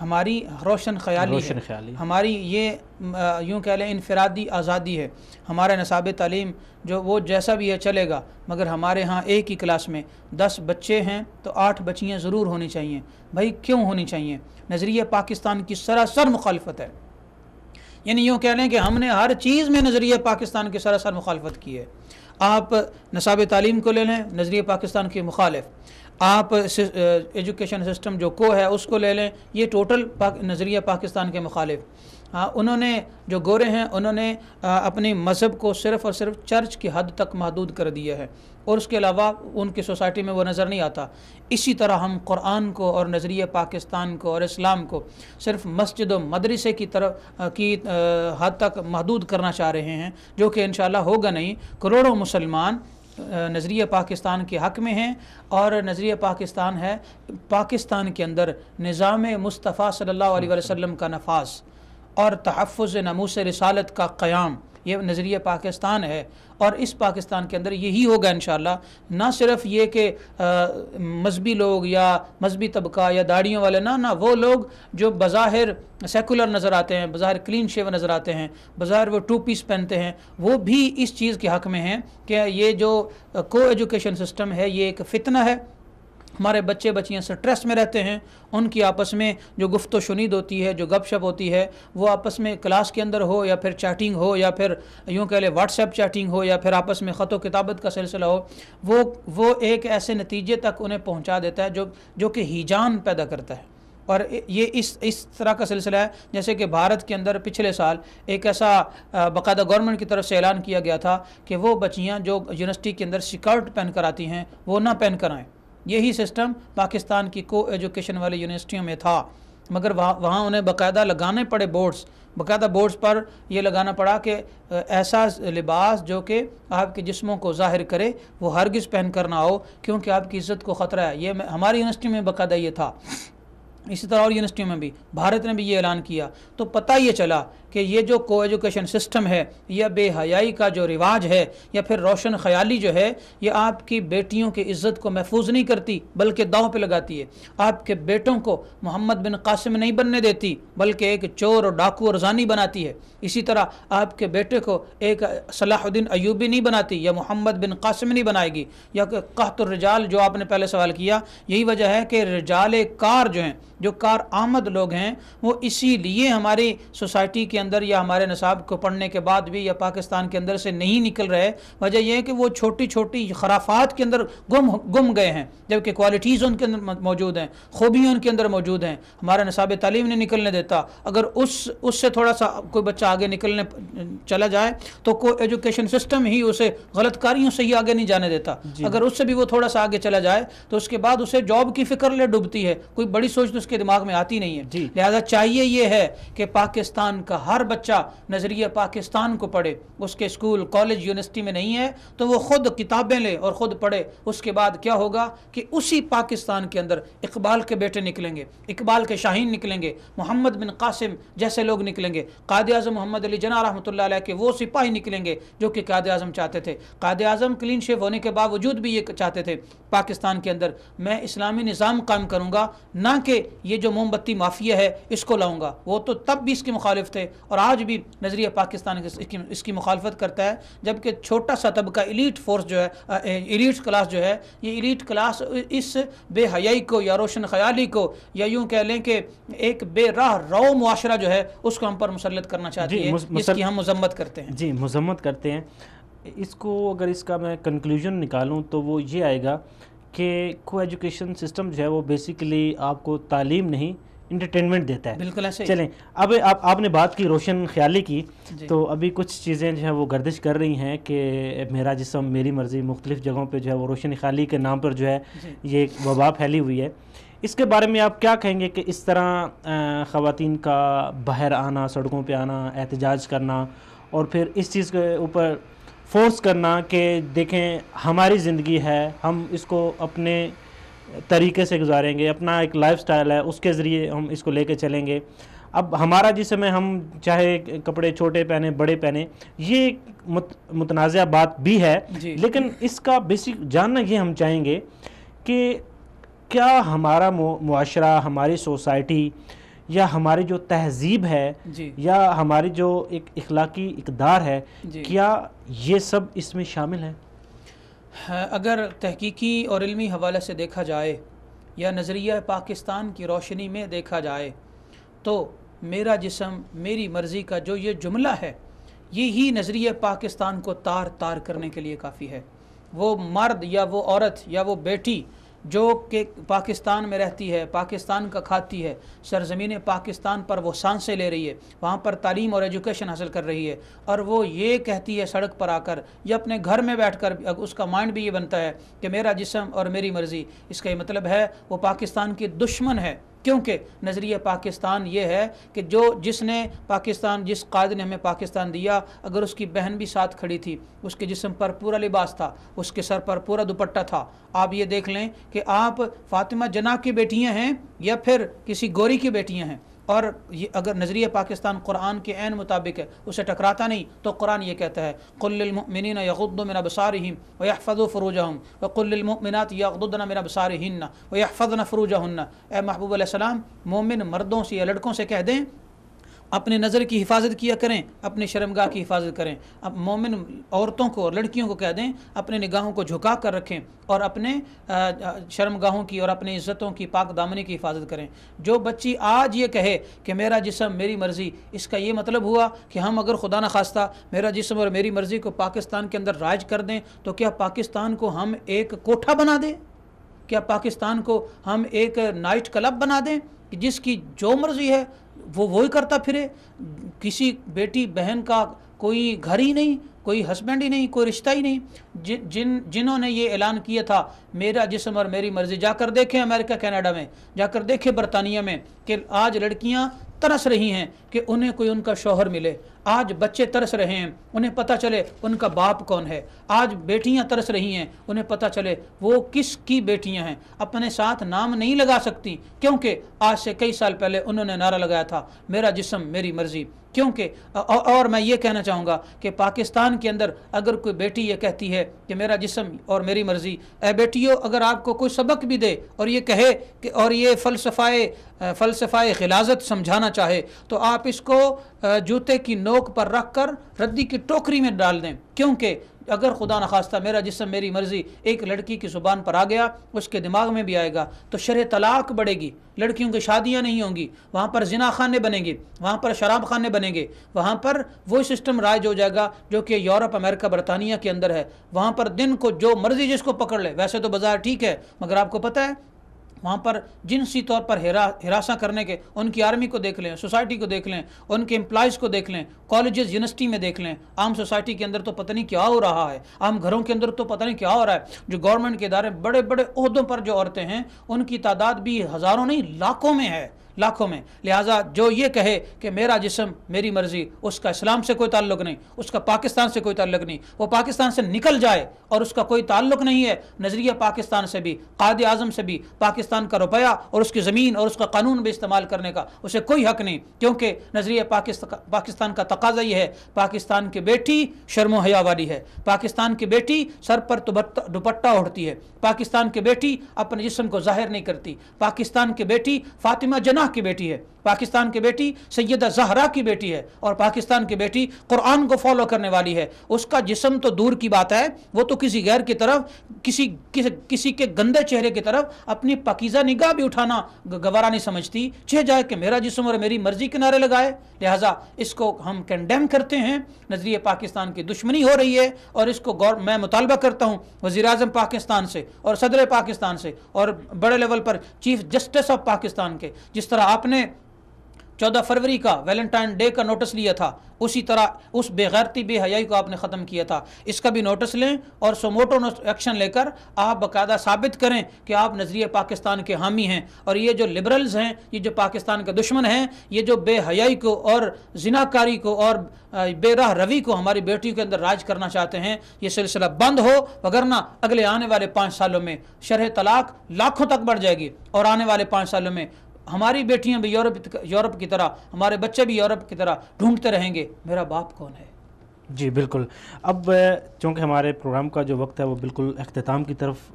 ہماری روشن خیالی ہے، ہماری یہ یوں کہہ لیں انفرادی آزادی ہے. ہمارا نصاب تعلیم جو وہ جیسا بھی ہے چلے گا، مگر ہمارے ہاں ایک ہی کلاس میں 10 بچے ہیں تو 8 بچیاں ضرور ہونی چاہیے. بھائی کیوں ہونی چاہیے؟ نظریہ پاکستان کی سراسر مخالفت ہے. یعنی یوں کہہ لیں کہ ہم نے ہر چیز میں نظریہ پاکستان کی سراسر مخالفت کی ہے. آپ نصاب تعلیم کو لے لیں، نظریہ پاکستان کے مخالف. آپ ایجوکیشن سسٹم جو کو ہے اس کو لے لیں، یہ ٹوٹل نظریہ پاکستان کے مخالف. انہوں نے جو گورے ہیں انہوں نے اپنی مذہب کو صرف اور صرف چرچ کی حد تک محدود کر دیا ہے اور اس کے علاوہ ان کی سوسائٹی میں وہ نظر نہیں آتا. اسی طرح ہم قرآن کو اور نظریہ پاکستان کو اور اسلام کو صرف مسجد و مدرسے کی طرف کی حد تک محدود کرنا چاہ رہے ہیں، جو کہ انشاءاللہ ہوگا نہیں. کروڑوں مسلمان نظریہ پاکستان کے حق میں ہیں، اور نظریہ پاکستان ہے پاکستان کے اندر نظام مصطفیٰ صلی اللہ علیہ وسلم کا نفاذ اور تحفظ ناموس رسالت کا قیام، یہ نظریہ پاکستان ہے. اور اس پاکستان کے اندر یہی ہوگا انشاءاللہ. نہ صرف یہ کہ مذہبی لوگ یا مذہبی طبقہ یا داڑھیوں والے، نہ وہ لوگ جو بظاہر سیکولر نظر آتے ہیں، بظاہر کلین شیو نظر آتے ہیں، بظاہر وہ 2 پیس پہنتے ہیں، وہ بھی اس چیز کے حق میں ہیں کہ یہ جو کو ایجوکیشن سسٹم ہے یہ ایک فتنہ ہے. ہمارے بچے بچیاں سٹریس میں رہتے ہیں، ان کی آپس میں جو گفت و شنید ہوتی ہے، جو گپ شپ ہوتی ہے، وہ آپس میں کلاس کے اندر ہو یا پھر چیٹنگ ہو یا پھر یوں کہہ لیں واٹس ایپ چیٹنگ ہو یا پھر آپس میں خط و کتابت کا سلسلہ ہو، وہ ایک ایسے نتیجے تک انہیں پہنچا دیتا ہے جو کہ ہیجان پیدا کرتا ہے. اور یہ اس طرح کا سلسلہ ہے جیسے کہ بھارت کے اندر پچھلے سال ایک ایسا باقاعدہ گورنمنٹ کی طرف سے اعلان کیا گیا تھا کہ وہ بچیاں جو یونیورسٹی کے اندر سکرٹ پہن کر آتی ہیں وہ نہ پہن کر آئیں. یہی سسٹم پاکستان کی کو ایجوکیشن والی یونیورسٹیوں میں تھا، مگر وہاں انہیں باقاعدہ لگانے پڑے باقاعدہ بورڈز پر یہ لگانا پڑا کہ ایسا لباس جو کہ آپ کے جسموں کو ظاہر کرے وہ ہرگز پہن کر نہ ہو، کیونکہ آپ کی عزت کو خطرہ ہے. یہ ہماری یونیورسٹی میں باقاعدہ یہ تھا، اسی طرح اور یونیورسٹیوں میں بھی بھارت نے بھی یہ اعلان کیا. تو پتہ یہ چلا کہ یہ جو کو ایجوکیشن سسٹم ہے یا بے حیائی کا جو رواج ہے یا پھر روشن خیالی جو ہے، یہ آپ کی بیٹیوں کی عزت کو محفوظ نہیں کرتی بلکہ داؤں پہ لگاتی ہے. آپ کے بیٹوں کو محمد بن قاسم نہیں بننے دیتی بلکہ ایک چور اور ڈاکو اور زانی بناتی ہے. اسی طرح آپ کے بیٹے کو ایک صلاح الدین ایوبی نہیں بناتی یا محمد بن قاسم نہیں بنائے گی. یا قحط الرجال جو آپ نے پہلے سوال کیا، یہی وجہ ہے کہ رجال کار جو ہیں، جو کار آمد لوگ ہیں، وہ اسی لیے ہماری سوسائٹی کے اندر یا ہمارے نصاب کو پڑھنے کے بعد بھی یا پاکستان کے اندر سے نہیں نکل رہے. وجہ یہ ہے کہ وہ چھوٹی چھوٹی خرافات کے اندر گم گئے ہیں، جبکہ کوالٹیز ان کے اندر موجود ہیں، خوبیاں ان کے اندر موجود ہیں. ہمارا نصاب تعلیم نہیں نکلنے دیتا. اگر اس سے تھوڑا سا کوئی بچہ آگے نکلنے چلا جائے تو کوئی ایجوکیشن سسٹم ہی اسے غلط کاریوں سے ہی آگے نہیں جانے دیتا. اگر اس سے بھی وہ تھوڑا سا آگے چلا جائے تو اس کے بعد اسے جاب کی فکر لے ڈوبتی ہے، کوئی بڑی سوچ تو اس کے دماغ میں آتی نہیں ہے. لہذا چاہیے یہ ہے کہ پاکستان کا ہر بچہ نظریہ پاکستان کو پڑھے. اس کے اسکول کالج یونیورسٹی میں نہیں ہے تو وہ خود کتابیں لے اور خود پڑھے. اس کے بعد کیا ہوگا کہ اسی پاکستان کے اندر اقبال کے بیٹے نکلیں گے، اقبال کے شاہین نکلیں گے، محمد بن قاسم جیسے لوگ نکلیں گے، قائد اعظم محمد علی جناح رحمۃ اللہ علیہ کے وہ سپاہی نکلیں گے جو کہ قائد اعظم چاہتے تھے. قائد اعظم کلین شیو ہونے کے باوجود بھی یہ چاہتے تھے پاکستان کے اندر میں اسلامی نظام قائم کروں گا، نہ کہ یہ جو موم بتی مافیا ہے اس کو لاؤں گا. وہ تو تب بھی اس کے مخالف تھے اور آج بھی نظریہ پاکستان اس کی مخالفت کرتا ہے. جبکہ چھوٹا سا طبقہ ایلیٹ فورس جو ہے، ایلیٹ کلاس جو ہے، یہ ایلیٹ کلاس اس بے حیائی کو یا روشن خیالی کو یا یوں کہہ لیں کہ ایک بے راہ رو معاشرہ جو ہے اس کو ہم پر مسلط کرنا چاہتی ہے، جس کی ہم مذمت کرتے ہیں. جی مذمت کرتے ہیں. اس کو اگر اس کا میں کنکلوژن نکالوں تو وہ یہ آئے گا کہ کو ایجوکیشن سسٹم جو ہے وہ بیسیکلی آپ کو تعلیم نہیں انٹرٹینمنٹ دیتا ہے. بالکل ایسے. چلیں اب آپ نے بات کی روشن خیالی کی، تو ابھی کچھ چیزیں جو ہیں وہ گردش کر رہی ہیں کہ میرا جسم میری مرضی، مختلف جگہوں پہ جو ہے وہ روشن خیالی کے نام پر جو ہے یہ ایک وبا پھیلی ہوئی ہے. اس کے بارے میں آپ کیا کہیں گے کہ اس طرح خواتین کا باہر آنا، سڑکوں پہ آنا، احتجاج کرنا اور پھر اس چیز کے اوپر فورس کرنا کہ دیکھیں ہماری زندگی ہے، ہم اس کو اپنے طریقے سے گزاریں گے، اپنا ایک لائف سٹائل ہے اس کے ذریعے ہم اس کو لے کے چلیں گے. اب ہمارا جسم ہے، ہم چاہے کپڑے چھوٹے پہنے بڑے پہنے، یہ ایک متنازع بات بھی ہے. لیکن اس کا بیسک جاننا یہ ہم چاہیں گے کہ کیا ہمارا معاشرہ، ہماری سوسائٹی یا ہماری جو تہذیب ہے یا ہماری جو ایک اخلاقی اقدار ہے، کیا یہ سب اس میں شامل ہے؟ اگر تحقیقی اور علمی حوالے سے دیکھا جائے یا نظریہ پاکستان کی روشنی میں دیکھا جائے تو میرا جسم میری مرضی کا جو یہ جملہ ہے، یہی نظریہ پاکستان کو تار تار کرنے کے لیے کافی ہے. وہ مرد یا وہ عورت یا وہ بیٹی جو کہ پاکستان میں رہتی ہے، پاکستان کا کھاتی ہے، سرزمین پاکستان پر وہ سانسیں لے رہی ہے، وہاں پر تعلیم اور ایجوکیشن حاصل کر رہی ہے، اور وہ یہ کہتی ہے سڑک پر آ کر یا اپنے گھر میں بیٹھ کر، اس کا مائنڈ بھی یہ بنتا ہے کہ میرا جسم اور میری مرضی، اس کا یہ مطلب ہے وہ پاکستان کی دشمن ہے. کیونکہ نظریہ پاکستان یہ ہے کہ جس نے پاکستان، جس قائد نے ہمیں پاکستان دیا، اگر اس کی بہن بھی ساتھ کھڑی تھی، اس کے جسم پر پورا لباس تھا، اس کے سر پر پورا دوپٹہ تھا. آپ یہ دیکھ لیں کہ آپ فاطمہ جناح کی بیٹیاں ہیں یا پھر کسی گوری کی بیٹیاں ہیں، اور یہ اگر نظریہ پاکستان قرآن کے عین مطابق ہے، اسے ٹکراتا نہیں، تو قرآن یہ کہتا ہے قل للمؤمنین یغضوا من ابصارہم ویحفظوا فروجہم وقل للمؤمنات یغضضن من ابصارہن ویحفظن فروجہن. اے محبوب علیہ السلام، مومن مردوں سے یا لڑکوں سے کہہ دیں اپنی نظر کی حفاظت کیا کریں، اپنی شرمگاہ کی حفاظت کریں. اب مومن عورتوں کو اور لڑکیوں کو کہہ دیں اپنے نگاہوں کو جھکا کر رکھیں اور اپنے شرمگاہوں کی اور اپنی عزتوں کی پاک دامنی کی حفاظت کریں. جو بچی آج یہ کہے کہ میرا جسم میری مرضی، اس کا یہ مطلب ہوا کہ ہم اگر خدا نخواستہ میرا جسم اور میری مرضی کو پاکستان کے اندر رائج کر دیں تو کیا پاکستان کو ہم ایک کوٹھا بنا دیں؟ کیا پاکستان کو ہم ایک نائٹ کلب بنا دیں کہ جس کی جو مرضی ہے وہ وہی کرتا پھرے؟ کسی بیٹی بہن کا کوئی گھر ہی نہیں، کوئی ہسبینڈ ہی نہیں، کوئی رشتہ ہی نہیں. جنہوں نے یہ اعلان کیا تھا میرا جسم اور میری مرضی، جا کر دیکھیں امریکہ کینیڈا میں، جا کر دیکھیں برطانیہ میں کہ آج لڑکیاں ترس رہی ہیں کہ انہیں کوئی ان کا شوہر ملے. آج بچے ترس رہے ہیں انہیں پتہ چلے ان کا باپ کون ہے. آج بیٹیاں ترس رہی ہیں انہیں پتہ چلے وہ کس کی بیٹیاں ہیں. اپنے ساتھ نام نہیں لگا سکتی کیونکہ آج سے کئی سال پہلے انہوں نے نعرہ لگایا تھا میرا جسم میری مرضی. کیونکہ اور میں یہ کہنا چاہوں گا کہ پاکستان کے اندر اگر کوئی بیٹی یہ کہتی ہے کہ میرا جسم اور میری مرضی، اے بیٹیوں، اگر آپ کو کوئی سبق بھی دے اور یہ کہے کہ اور یہ فلسفہ غلاظت سمجھانا چاہے تو آپ اس کو جوتے کی نوک پر رکھ کر ردی کی ٹوکری میں ڈال دیں. کیونکہ اگر خدا نخواستہ میرا جسم میری مرضی ایک لڑکی کی زبان پر آ گیا، اس کے دماغ میں بھی آئے گا تو شرح طلاق بڑھے گی، لڑکیوں کی شادیاں نہیں ہوں گی، وہاں پر زنا خانے بنیں گے، وہاں پر شراب خانے بنیں گے، وہاں پر وہی سسٹم رائج ہو جائے گا جو کہ یورپ، امریکہ، برطانیہ کے اندر ہے. وہاں پر دن کو جو مرضی جس کو پکڑ لے. ویسے تو بظاہر ٹھیک ہے، مگر آپ کو پتہ ہے وہاں پر جنسی طور پر ہراساں کرنے کے، ان کی آرمی کو دیکھ لیں، سوسائٹی کو دیکھ لیں، ان کے امپلائز کو دیکھ لیں، کالجز یونیورسٹی میں دیکھ لیں. عام سوسائٹی کے اندر تو پتہ نہیں کیا ہو رہا ہے، عام گھروں کے اندر تو پتہ نہیں کیا ہو رہا ہے. جو گورنمنٹ کے ادارے بڑے بڑے عہدوں پر جو عورتیں ہیں ان کی تعداد بھی ہزاروں نہیں لاکھوں میں ہے، لاکھوں میں. لہٰذا جو یہ کہے کہ میرا جسم میری مرضی، اس کا اسلام سے کوئی تعلق نہیں، اس کا پاکستان سے کوئی تعلق نہیں. وہ پاکستان سے نکل جائے اور اس کا کوئی تعلق نہیں ہے نظریہ پاکستان سے بھی، قائد اعظم سے بھی. پاکستان کا روپیہ اور اس کی زمین اور اس کا قانون بھی استعمال کرنے کا اسے کوئی حق نہیں، کیونکہ نظریہ پاکستان کا تقاضا یہ ہے پاکستان کی بیٹی شرم و حیا والی ہے، پاکستان کی بیٹی سر پر دوپٹہ اوڑھتی ہے، پاکستان کی بیٹی اپنے جسم کو ظاہر نہیں کرتی، پاکستان کی بیٹی فاطمہ جناح کی بیٹی ہے، پاکستان کی بیٹی سیدہ زہرا کی بیٹی ہے، اور پاکستان کی بیٹی قرآن کو فالو کرنے والی ہے. اس کا جسم تو دور کی بات ہے، وہ تو کسی غیر کی طرف، کسی کے گندے چہرے کی طرف اپنی پاکیزہ نگاہ بھی اٹھانا گوارا نہیں سمجھتی، چہ جائے کہ میرا جسم اور میری مرضی کے نعرے لگائے. لہٰذا اس کو ہم کنڈیم کرتے ہیں، نظریہ پاکستان کی دشمنی ہو رہی ہے. اور اس کو میں مطالبہ کرتا ہوں وزیر اعظم پاکستان سے اور صدر پاکستان سے اور بڑے level per chief justice of Pakistan کے، جس طرح آپ نے 14 فروری کا ویلنٹائن ڈے کا نوٹس لیا تھا، اسی طرح اس بے غیرتی بے حیائی کو آپ نے ختم کیا تھا. اس کا بھی نوٹس لیں اور سوموٹو ایکشن لے کر آپ باقاعدہ ثابت کریں کہ آپ نظریہ پاکستان کے حامی ہیں. اور یہ جو لبرلز ہیں، یہ جو پاکستان کے دشمن ہیں، یہ جو بے حیائی کو اور زناکاری کو اور بے راہ روی کو ہماری بیٹیوں کے اندر راج کرنا چاہتے ہیں، یہ سلسلہ بند ہو، وگرنہ اگلے آنے والے 5 سالوں میں شرح طلاق لاکھوں تک بڑھ جائے گی. اور آنے والے 5 سالوں میں ہماری بیٹیاں بھی یورپ کی طرح، ہمارے بچے بھی یورپ کی طرح ڈھونڈتے رہیں گے میرا باپ کون ہے. جی بالکل. اب چونکہ ہمارے پروگرام کا جو وقت ہے وہ بالکل اختتام کی طرف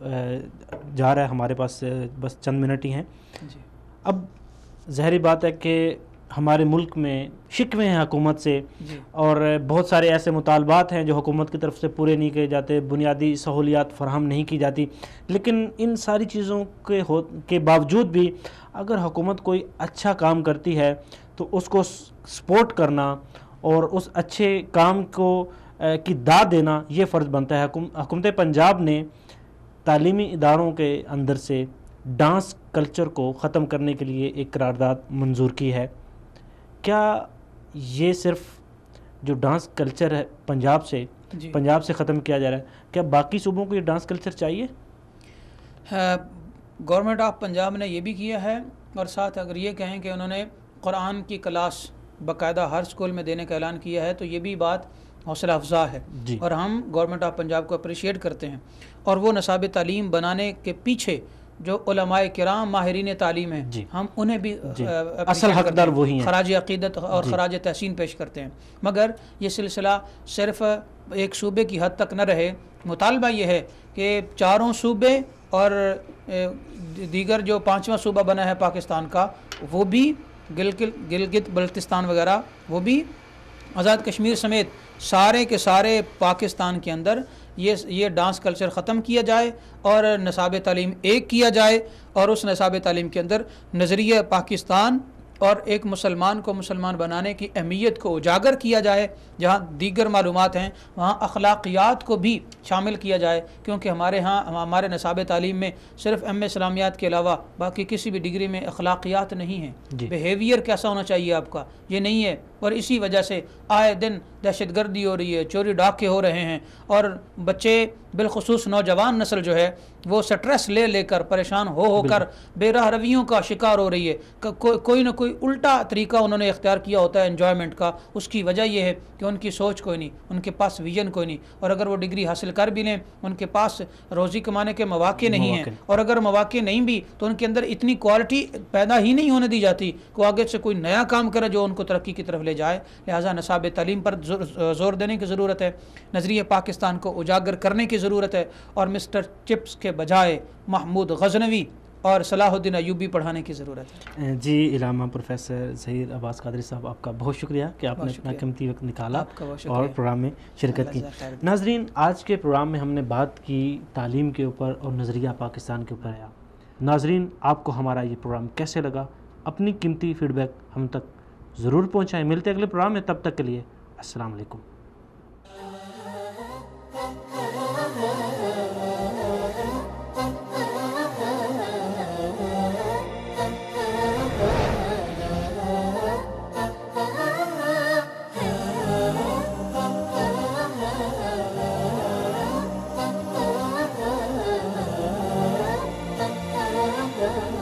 جا رہا ہے، ہمارے پاس بس چند منٹ ہی ہیں. جی. اب ظاہری بات ہے کہ ہمارے ملک میں شکوے ہیں حکومت سے، جی. اور بہت سارے ایسے مطالبات ہیں جو حکومت کی طرف سے پورے نہیں کیے جاتے، بنیادی سہولیات فراہم نہیں کی جاتی. لیکن ان ساری چیزوں کے باوجود بھی اگر حکومت کوئی اچھا کام کرتی ہے تو اس کو سپورٹ کرنا اور اس اچھے کام کو کی داد دینا یہ فرض بنتا ہے. حکومت پنجاب نے تعلیمی اداروں کے اندر سے ڈانس کلچر کو ختم کرنے کے لیے ایک قرارداد منظور کی ہے. کیا یہ صرف جو ڈانس کلچر ہے پنجاب سے ختم کیا جا رہا ہے، کیا باقی صوبوں کو یہ ڈانس کلچر چاہیے؟ گورنمنٹ آف پنجاب نے یہ بھی کیا ہے، اور ساتھ اگر یہ کہیں کہ انہوں نے قرآن کی کلاس باقاعدہ ہر اسکول میں دینے کا اعلان کیا ہے، تو یہ بھی بات حوصلہ افزا ہے اور ہم گورنمنٹ آف پنجاب کو اپریشیٹ کرتے ہیں. اور وہ نصاب تعلیم بنانے کے پیچھے جو علماء کرام ماہرین تعلیم ہیں ہم انہیں بھی اصل حقدار وہی ہیں، خراج عقیدت اور خراج تحسین پیش کرتے ہیں. مگر یہ سلسلہ صرف ایک صوبے کی حد تک نہ رہے. مطالبہ یہ ہے کہ چاروں صوبے اور دیگر جو 5واں صوبہ بنا ہے پاکستان کا، وہ بھی گلگت بلتستان وغیرہ، وہ بھی آزاد کشمیر سمیت سارے کے سارے پاکستان کے اندر یہ ڈانس کلچر ختم کیا جائے اور نصاب تعلیم ایک کیا جائے، اور اس نصاب تعلیم کے اندر نظریہ پاکستان اور ایک مسلمان کو مسلمان بنانے کی اہمیت کو اجاگر کیا جائے. جہاں دیگر معلومات ہیں وہاں اخلاقیات کو بھی شامل کیا جائے، کیونکہ ہمارے نصاب تعلیم میں صرف ایم اے اسلامیات کے علاوہ باقی کسی بھی ڈگری میں اخلاقیات نہیں ہیں. بیہیویئر کیسا ہونا چاہیے آپ کا، یہ نہیں ہے. اور اسی وجہ سے آئے دن دہشت گردی ہو رہی ہے، چوری ڈاکے ہو رہے ہیں، اور بچے بالخصوص نوجوان نسل جو ہے وہ سٹریس لے کر پریشان ہو کر بے راہ رویوں کا شکار ہو رہی ہے. کوئی نہ کوئی الٹا طریقہ انہوں نے اختیار کیا ہوتا ہے انجوائمنٹ کا. اس کی وجہ یہ ہے کہ ان کی سوچ کوئی نہیں، ان کے پاس ویژن کوئی نہیں، اور اگر وہ ڈگری حاصل کر بھی لیں ان کے پاس روزی کمانے کے مواقع نہیں ہیں، اور اگر مواقع نہیں بھی تو ان کے اندر اتنی کوالٹی پیدا ہی نہیں ہونے دی جاتی کہ آگے سے کوئی نیا کام کرے جو ان کو ترقی کی طرف لے جائے. لہٰذا نصاب تعلیم پر زور دینے کی ضرورت ہے، نظریہ پاکستان کو اجاگر کرنے کی ضرورت ہے، اور مسٹر چپس کے بجائے محمود غزنوی اور صلاح الدین ایوبی پڑھانے کی ضرورت ہے. جی علامہ پروفیسر ظہیر عباس قادری صاحب، آپ کا بہت شکریہ کہ آپ نے اتنا قیمتی وقت نکالا اور پروگرام میں شرکت کی. ناظرین، آج کے پروگرام میں ہم نے بات کی تعلیم کے اوپر اور نظریہ پاکستان کے اوپر ہے. ناظرین، آپ کو ہمارا یہ پروگرام کیسے لگا؟ اپنی قیمتی فیڈ بیک ہم تک ضرور پہنچائیں. ملتے اگلے پروگرام میں، تب تک کے لیے السلام علیکم. Oh